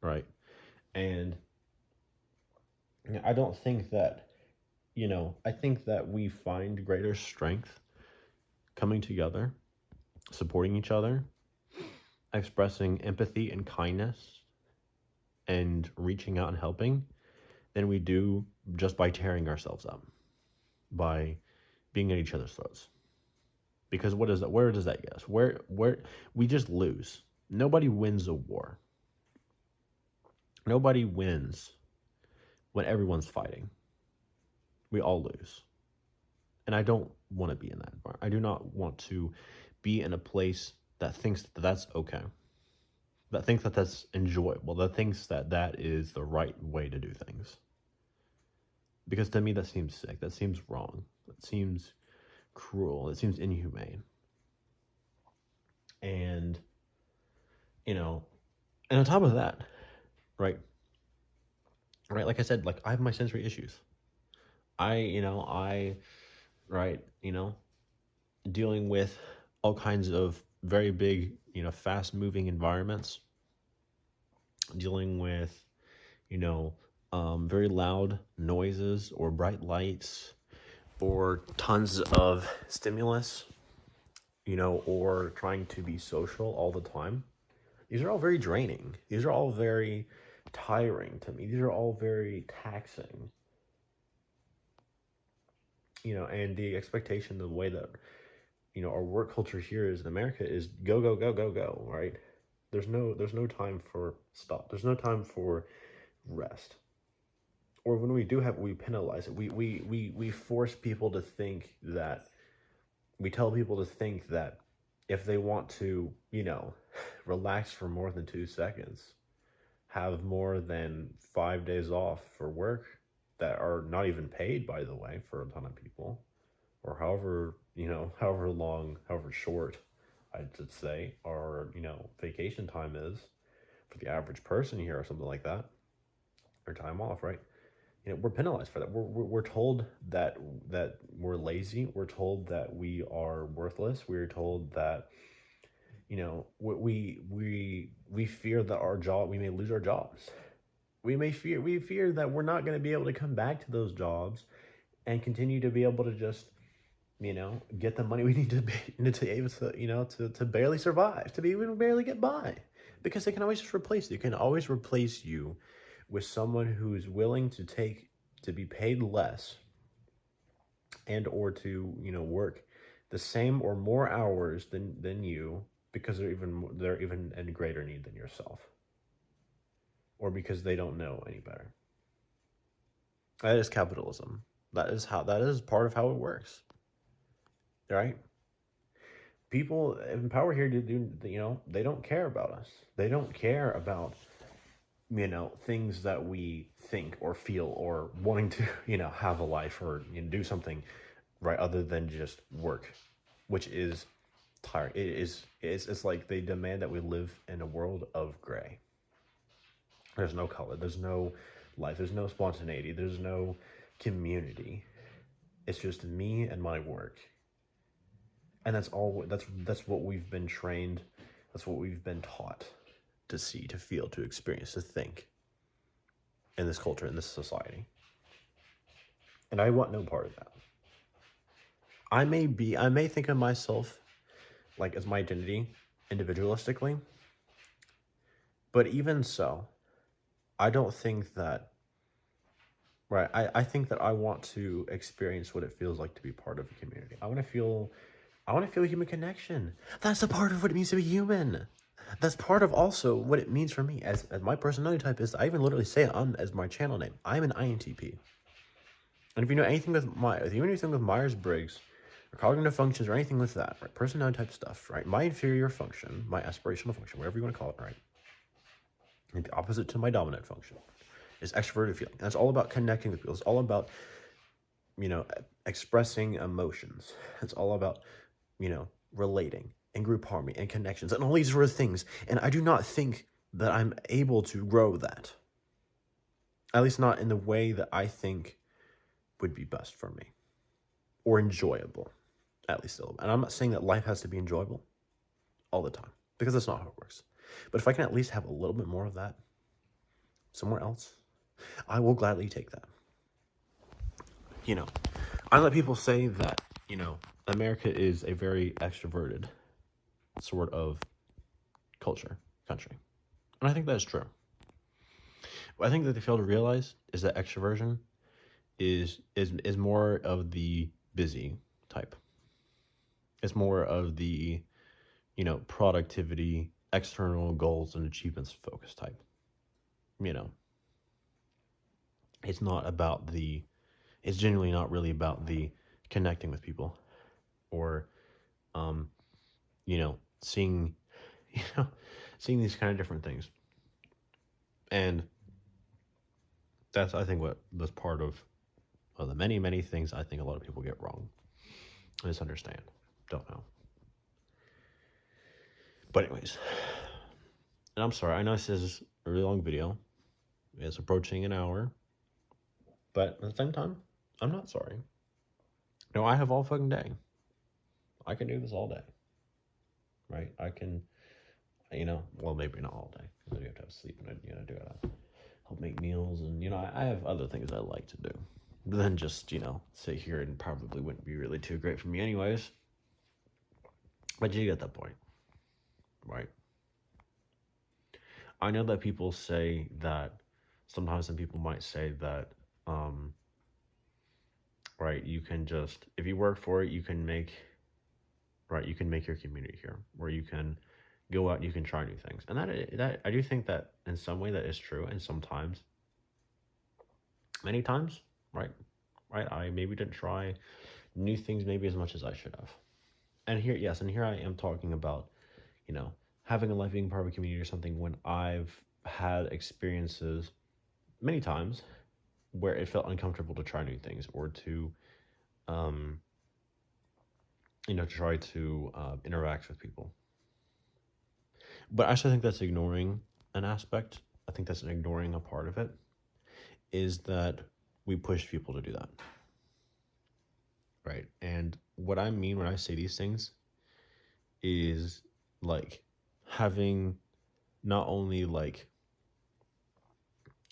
[SPEAKER 2] right? And I don't think that, I think that we find greater strength coming together, supporting each other, expressing empathy and kindness, and reaching out and helping than we do just by tearing ourselves up, by being at each other's throats. Because what is that? Where does that get us? Where we just lose. Nobody wins a war. Nobody wins when everyone's fighting. We all lose. And I don't want to be in that environment. I do not want to be in a place that thinks that that's okay, that thinks that that's enjoyable, that thinks that that is the right way to do things. Because to me, that seems sick. That seems wrong. That seems cruel. It seems inhumane. And, and on top of that, right, like I said, like I have my sensory issues. Dealing with all kinds of very big, fast moving environments, dealing with, very loud noises or bright lights or tons of stimulus, or trying to be social all the time. These are all very draining. These are all very tiring to me. These are all very taxing. And the expectation, the way that, our work culture here is in America is go, go, go, go, go, right? There's no time for stop. There's no time for rest. Or when we do have, we penalize it. We force people to think that, we tell people to think that if they want to, relax for more than 2 seconds, have more than 5 days off for work that are not even paid, by the way, for a ton of people, or however long, however short, I should say, our, vacation time is for the average person here or something like that, or time off, right? We're penalized for that. We're told that we're lazy. We're told that we are worthless. We're told that, we fear that we may lose our jobs. We fear that we're not going to be able to come back to those jobs and continue to be able to just, get the money we need to be able to, to barely survive, to be able to barely get by, because they can always just replace you. They can always replace you with someone who's willing to be paid less and or to, work the same or more hours than you, because they're even in greater need than yourself, or because they don't know any better. That is capitalism. That is part of how it works. Right? People in power here they don't care about us. They don't care about, things that we think or feel or wanting to, have a life or do something, right, other than just work, which is tiring. It's like they demand that we live in a world of gray. There's no color, there's no life, there's no spontaneity, there's no community. It's just me and my work. And that's what we've been trained, that's what we've been taught to see, to feel, to experience, to think in this culture, in this society. And I want no part of that. I may think of myself like as my identity individualistically. But even so, I don't think that, right, I think that I want to experience what it feels like to be part of a community. I want to feel human connection. That's a part of what it means to be human. That's part of also what it means for me as my personality type is. I even literally say it on as my channel name. I'm an INTP. And if you know anything with Myers-Briggs or cognitive functions or anything with that, right, personality type stuff, right, my inferior function, my aspirational function, whatever you want to call it, right, and the opposite to my dominant function is extroverted feeling. That's all about connecting with people. It's all about, expressing emotions. It's all about, relating and group harmony and connections and all these sort of things. And I do not think that I'm able to grow that. At least not in the way that I think would be best for me or enjoyable, at least a little. And I'm not saying that life has to be enjoyable all the time, because that's not how it works. But if I can at least have a little bit more of that somewhere else, I will gladly take that. I let people say that, America is a very extroverted sort of country. And I think that's true. What I think that they fail to realize is that extroversion is more of the busy type. It's more of the, productivity, external goals and achievements focused type. It's not about it's genuinely not really about the connecting with people or, seeing, seeing these kind of different things. And that's, I think, what was part of the many, many things I think a lot of people get wrong, misunderstand, don't know. But anyways, and I'm sorry, I know this is a really long video. It's approaching an hour. But at the same time, I'm not sorry. No, I have all fucking day. I can do this all day. Right? I can, well, maybe not all day, because I do have to have sleep, and I do gotta help make meals, and, I have other things I like to do. But then just, sit here and probably wouldn't be really too great for me anyways. But you get that point. Right? I know that people say that, sometimes some people might say that, right, you can just, if you work for it, you can make your community here, where you can go out and you can try new things. And that I do think that in some way that is true, and sometimes, many times, right, I maybe didn't try new things maybe as much as I should have. And here I am talking about, having a life, being part of a community or something, when I've had experiences many times where it felt uncomfortable to try new things, or to, try to interact with people. But I actually think that's ignoring an aspect. I think that's ignoring a part of it, is that we push people to do that. Right? And what I mean when I say these things is, like, having not only, like,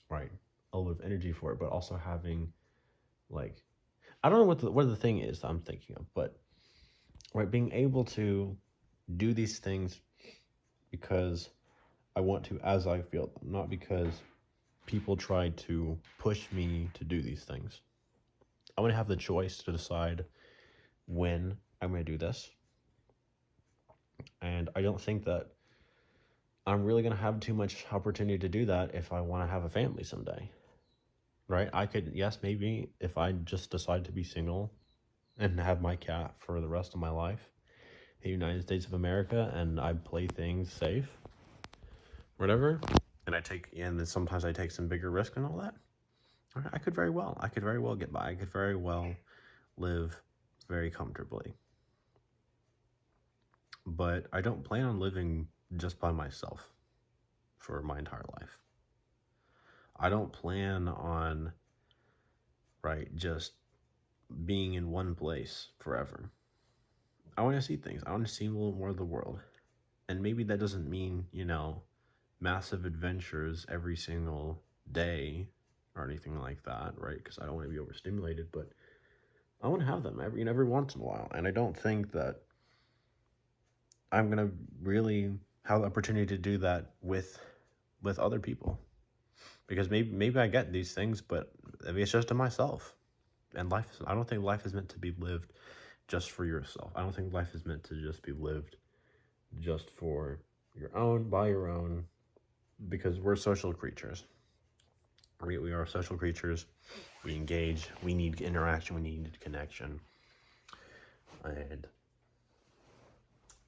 [SPEAKER 2] right, a lot of energy for it, but also having, like, I don't know what the thing is that I'm thinking of, but, right, being able to do these things because I want to, as I feel them, not because people try to push me to do these things. I want to have the choice to decide when I'm going to do this. And I don't think that I'm really going to have too much opportunity to do that if I want to have a family someday. Right? I could, yes, maybe if I just decide to be single and have my cat for the rest of my life in the United States of America, and I play things safe, whatever, and then sometimes I take some bigger risk and all that, I could very well get by. I could very well live very comfortably. But I don't plan on living just by myself for my entire life. I don't plan on, right, just being in one place forever. I want to see things. I want to see a little more of the world. And maybe that doesn't mean, massive adventures every single day or anything like that, right? Because I don't want to be overstimulated, but I want to have them every once in a while. And I don't think that, I'm gonna really have the opportunity to do that with other people, because maybe I get these things, but maybe it's just to myself. And I don't think life is meant to be lived just for yourself. I don't think life is meant to just be lived just for your own, by your own, because we're social creatures. We are social creatures. We engage. We need interaction. We need connection. And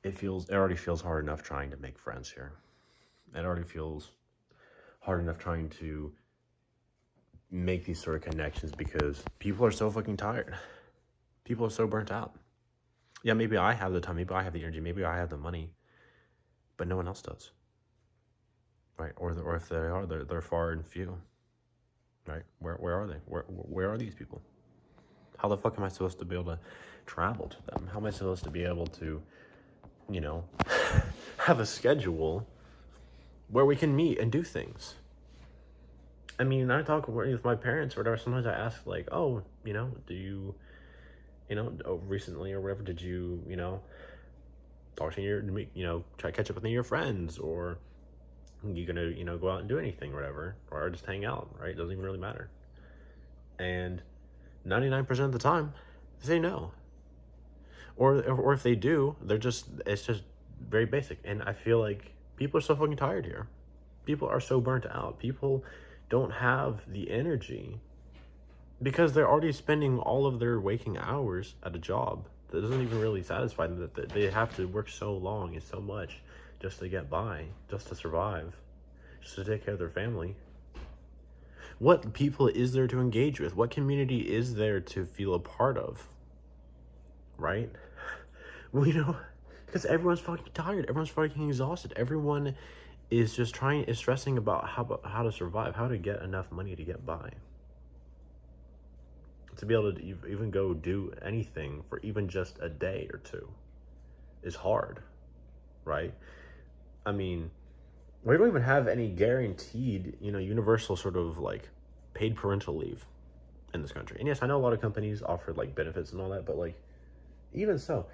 [SPEAKER 2] it already feels hard enough trying to make friends here. It already feels hard enough trying to make these sort of connections, because people are so fucking tired. People are so burnt out. Yeah, maybe I have the time, maybe I have the energy, maybe I have the money, but no one else does. Right? Or if they are, they're far and few. Right? Where are they? Where are these people? How the fuck am I supposed to be able to travel to them? How am I supposed to be able to, have a schedule where we can meet and do things? I mean, I talk with my parents or whatever. Sometimes I ask, like, oh, do you, recently or whatever, did you, talk to try to catch up with any of your friends, or you gonna, go out and do anything or whatever, or just hang out, right? It doesn't even really matter. And 99% of the time, they say no. Or if they do, it's just very basic. And I feel like people are so fucking tired here. People are so burnt out. People don't have the energy because they're already spending all of their waking hours at a job that doesn't even really satisfy them, that they have to work so long and so much just to get by, just to survive, just to take care of their family. What people is there to engage with? What community is there to feel a part of? Right? Well, because everyone's fucking tired. Everyone's fucking exhausted. Everyone is just stressing about how to survive, how to get enough money to get by. To be able to even go do anything for even just a day or two is hard, right? I mean, we don't even have any guaranteed, universal sort of like paid parental leave in this country. And yes, I know a lot of companies offer like benefits and all that, but like, even so,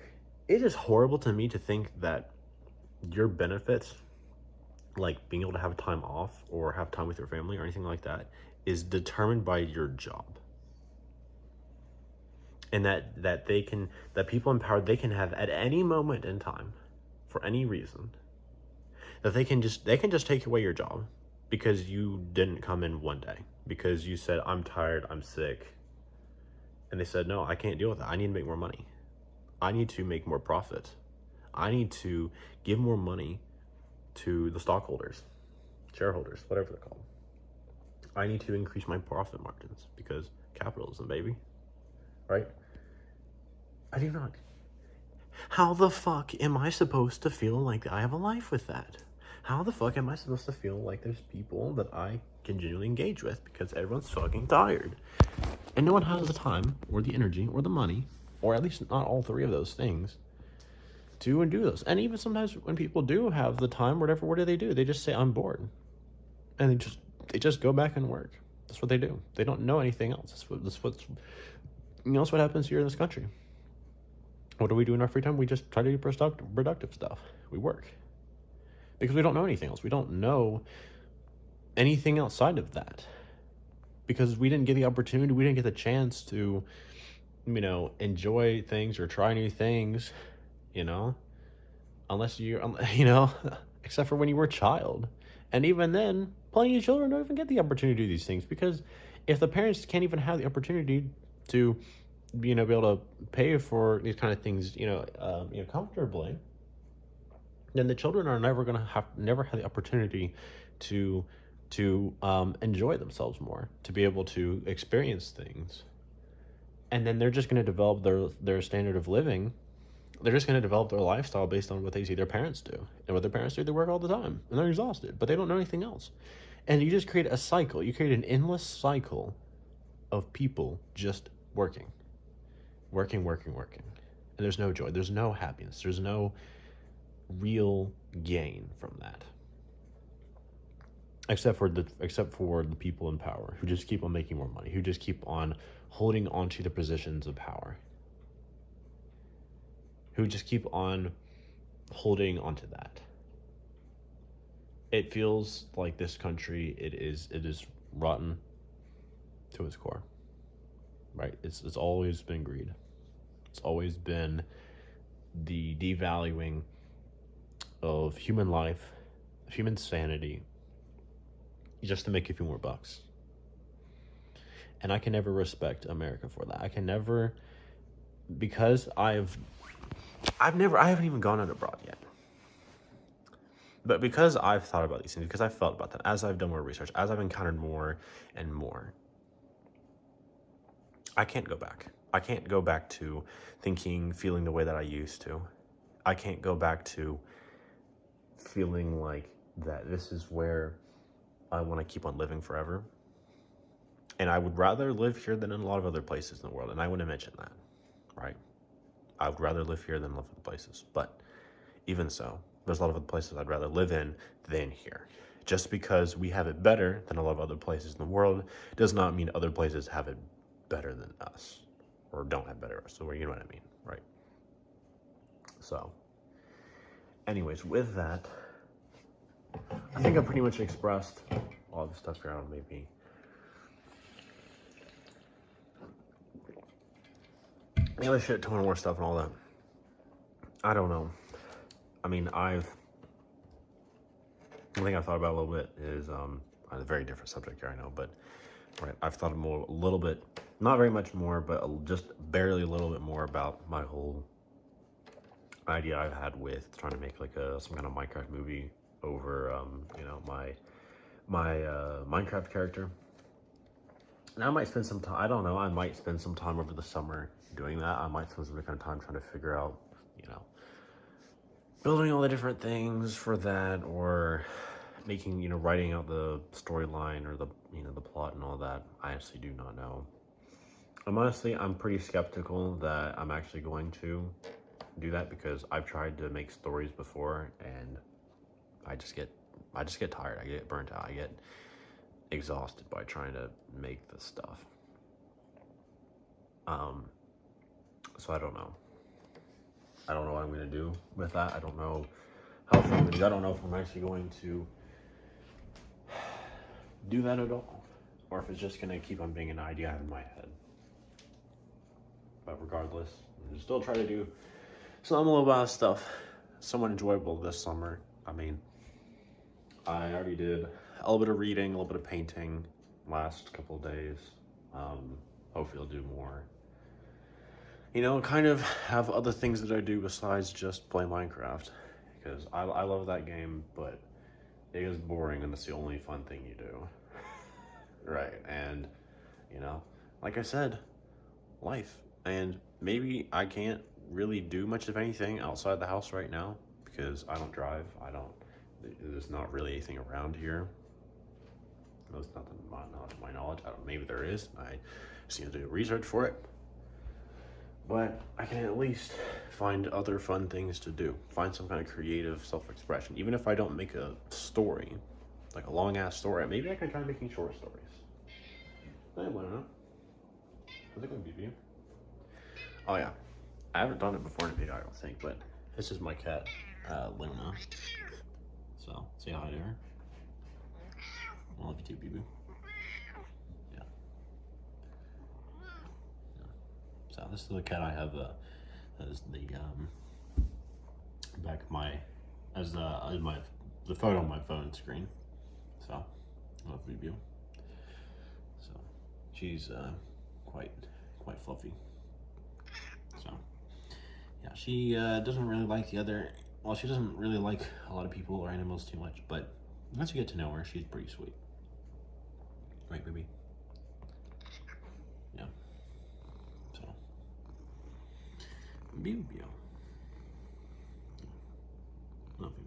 [SPEAKER 2] it is horrible to me to think that your benefits, like being able to have time off or have time with your family or anything like that, is determined by your job. And that people in power, they can have at any moment in time, for any reason, that they can just take away your job because you didn't come in one day, because you said, I'm tired, I'm sick. And they said, no, I can't deal with that. I need to make more money. I need to make more profit. I need to give more money to the stockholders, shareholders, whatever they're called. I need to increase my profit margins because capitalism, baby. Right? I do not. How the fuck am I supposed to feel like I have a life with that? How the fuck am I supposed to feel like there's people that I can genuinely engage with, because everyone's fucking tired? And no one has the time or the energy or the money, or at least not all three of those things, to do those. And even sometimes when people do have the time or whatever, what do? They just say, I'm bored. And they just go back and work. That's what they do. They don't know anything else. That's what happens here in this country. What do we do in our free time? We just try to do productive stuff. We work. Because we don't know anything else. We don't know anything outside of that. Because we didn't get the opportunity, we didn't get the chance to, enjoy things or try new things, unless except for when you were a child. And even then, plenty of children don't even get the opportunity to do these things, because if the parents can't even have the opportunity to, be able to pay for these kind of things, comfortably, then the children are never have the opportunity to enjoy themselves more, to be able to experience things. And then they're just going to develop their standard of living. They're just going to develop their lifestyle based on what they see their parents do. And what their parents do, they work all the time. And they're exhausted, but they don't know anything else. And you just create a cycle. You create an endless cycle of people just working. Working. And there's no joy. There's no happiness. There's no real gain from that. Except for the people in power, who just keep on making more money, who just keep on holding onto the positions of power, who just keep on holding onto that. It feels like this country, it is rotten to its core, right? It's always been greed. It's always been the devaluing of human life, of human sanity, just to make a few more bucks. And I can never respect America for that. I can never, because I haven't even gone abroad yet. But because I've thought about these things, because I've felt about that, as I've done more research, as I've encountered more and more, I can't go back. I can't go back to thinking, feeling the way that I used to. I can't go back to feeling like that this is where I want to keep on living forever. And I would rather live here than in a lot of other places in the world. And I want to mention that, right? I would rather live here than live other places. But even so, there's a lot of other places I'd rather live in than here. Just because we have it better than a lot of other places in the world does not mean other places have it better than us or don't have better. So you know what I mean, right? So anyways, with that, I think I pretty much expressed all the stuff around maybe. The other shit, ton more stuff and all that. I don't know. I mean, one thing I've thought about a little bit is a very different subject here, I know, but right, I've thought a little bit, not very much more, but just barely a little bit more about my whole idea I've had with trying to make like some kind of Minecraft movie over my Minecraft character. And I might spend some time, I don't know, I might spend some time over the summer doing that. I might spend some kind of time trying to figure out, building all the different things for that, or making, writing out the storyline or the plot and all that. I actually do not know. I'm pretty skeptical that I'm actually going to do that, because I've tried to make stories before and I just get tired. I get burnt out. I get exhausted by trying to make this stuff. So I don't know. I don't know what I'm going to do with that. I don't know how I'm going to do. I don't know if I'm actually going to do that at all, or if it's just going to keep on being an idea I have in my head. But regardless, I'm just still try to do some little bit of stuff somewhat enjoyable this summer. I mean, I already did a little bit of reading, a little bit of painting last couple of days. Hopefully I'll do more. Kind of have other things that I do besides just play Minecraft, because I love that game, but it is boring and it's the only fun thing you do. Right, and like I said, life. And maybe I can't really do much of anything outside the house right now because I don't drive. There's not really anything around here. There's nothing to my knowledge. Maybe there is. I just need to do research for it. But I can at least find other fun things to do. Find some kind of creative self-expression. Even if I don't make a story, like a long-ass story, maybe I can try making short stories. I don't know. How's it going to be for you? Oh yeah, I haven't done it before in a video, I don't think, but this is my cat, Luna. So, say hi to her. I love you too, boo-boo. Yeah. So this is the cat I have as the back of my the photo on my phone screen. So I love Boo-boo. So she's quite fluffy. So yeah, she doesn't really like she doesn't really like a lot of people or animals too much, but once you get to know her, she's pretty sweet. Right, baby? Yeah. So Boo-boo. Love you,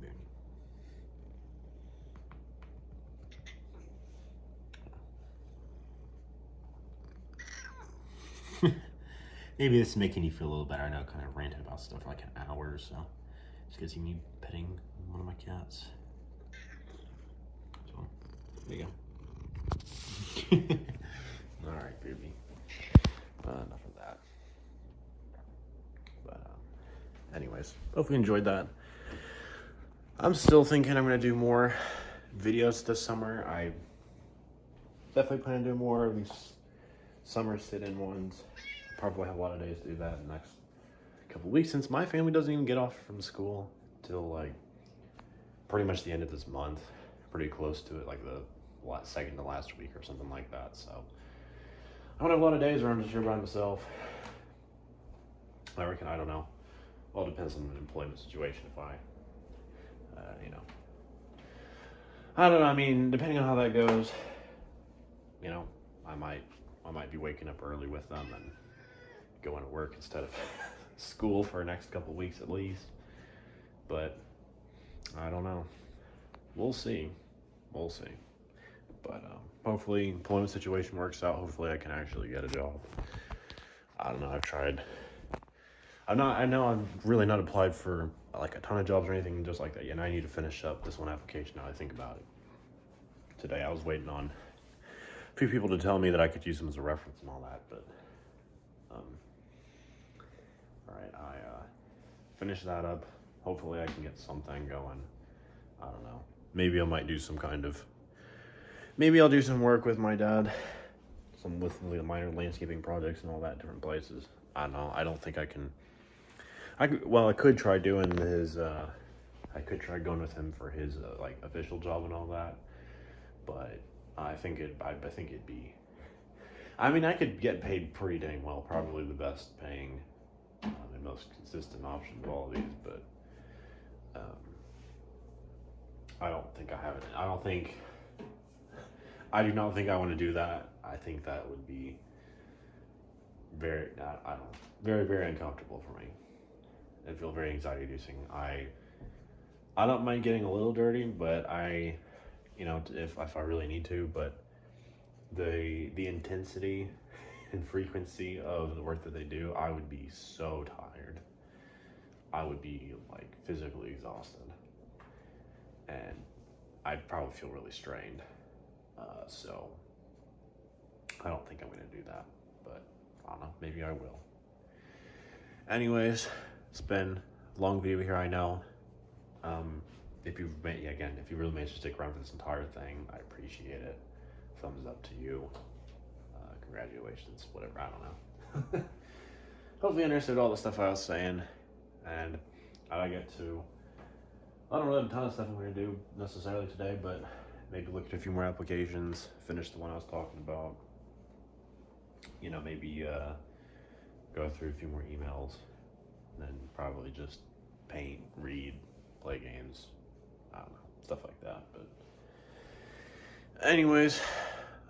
[SPEAKER 2] Bernie. Maybe this is making you feel a little better. I know I kind of ranted about stuff for like an hour or so. Just because you me petting one of my cats. So, there you go. Alright, baby. Enough of that. But, anyways, hope you enjoyed that. I'm still thinking I'm going to do more videos this summer. I definitely plan to do more of these summer sit-in ones. Probably have a lot of days to do that in the next couple weeks, since my family doesn't even get off from school till like pretty much the end of this month, pretty close to it, like the second to last week or something like that. So I'm gonna have a lot of days where I'm just here by myself. I reckon, I don't know. All depends on the employment situation. If I, you know, I don't know. I mean, depending on how that goes, you know, I might be waking up early with them and going to work instead of school for the next couple weeks at least. But I don't know. We'll see. We'll see. But hopefully employment situation works out. Hopefully I can actually get a job. I don't know. I know I'm really not applied for like a ton of jobs or anything just like that. And I need to finish up this one application now I think about it. Today I was waiting on a few people to tell me that I could use them as a reference and all that, but all right, I finish that up. Hopefully I can get something going. I don't know. Maybe I might do maybe I'll do some work with my dad, with the minor landscaping projects and all that, different places. I don't know. I don't think I can. Well, I could try doing his. I could try going with him for his like official job and all that, but I think it'd be. I mean, I could get paid pretty dang well. Probably the best paying, and most consistent option of all of these, but. I don't think I have it. I do not think I want to do that. I think that would be very, very, very uncomfortable for me. It'd feel very anxiety inducing. I don't mind getting a little dirty, but if I really need to, but the intensity and frequency of the work that they do, I would be so tired. I would be like physically exhausted. And I'd probably feel really strained. So I don't think I'm going to do that, but I don't know, maybe I will. Anyways, it's been a long video here, I know. If you really managed to stick around for this entire thing, I appreciate it. Thumbs up to you. Congratulations, whatever, I don't know. Hopefully you understood all the stuff I was saying, and I don't really have a ton of stuff I'm going to do necessarily today, but maybe look at a few more applications, finish the one I was talking about, maybe go through a few more emails, and then probably just paint, read, play games, I don't know, stuff like that. But anyways,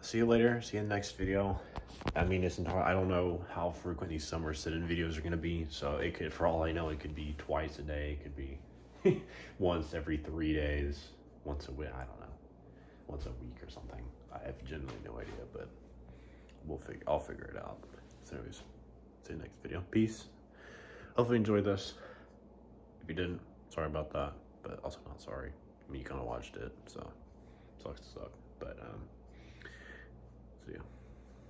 [SPEAKER 2] see you later, see you in the next video. I mean, I don't know how frequent these summer sit-in videos are going to be, so it could, for all I know, it could be twice a day, it could be once every 3 days, once a week, I don't know, once a week or something. I have genuinely no idea, but I'll figure it out. So anyways, see you next video. Peace. Hopefully you enjoyed this. If you didn't, sorry about that, but also not sorry. I mean, you kind of watched it, so sucks to suck, but see ya.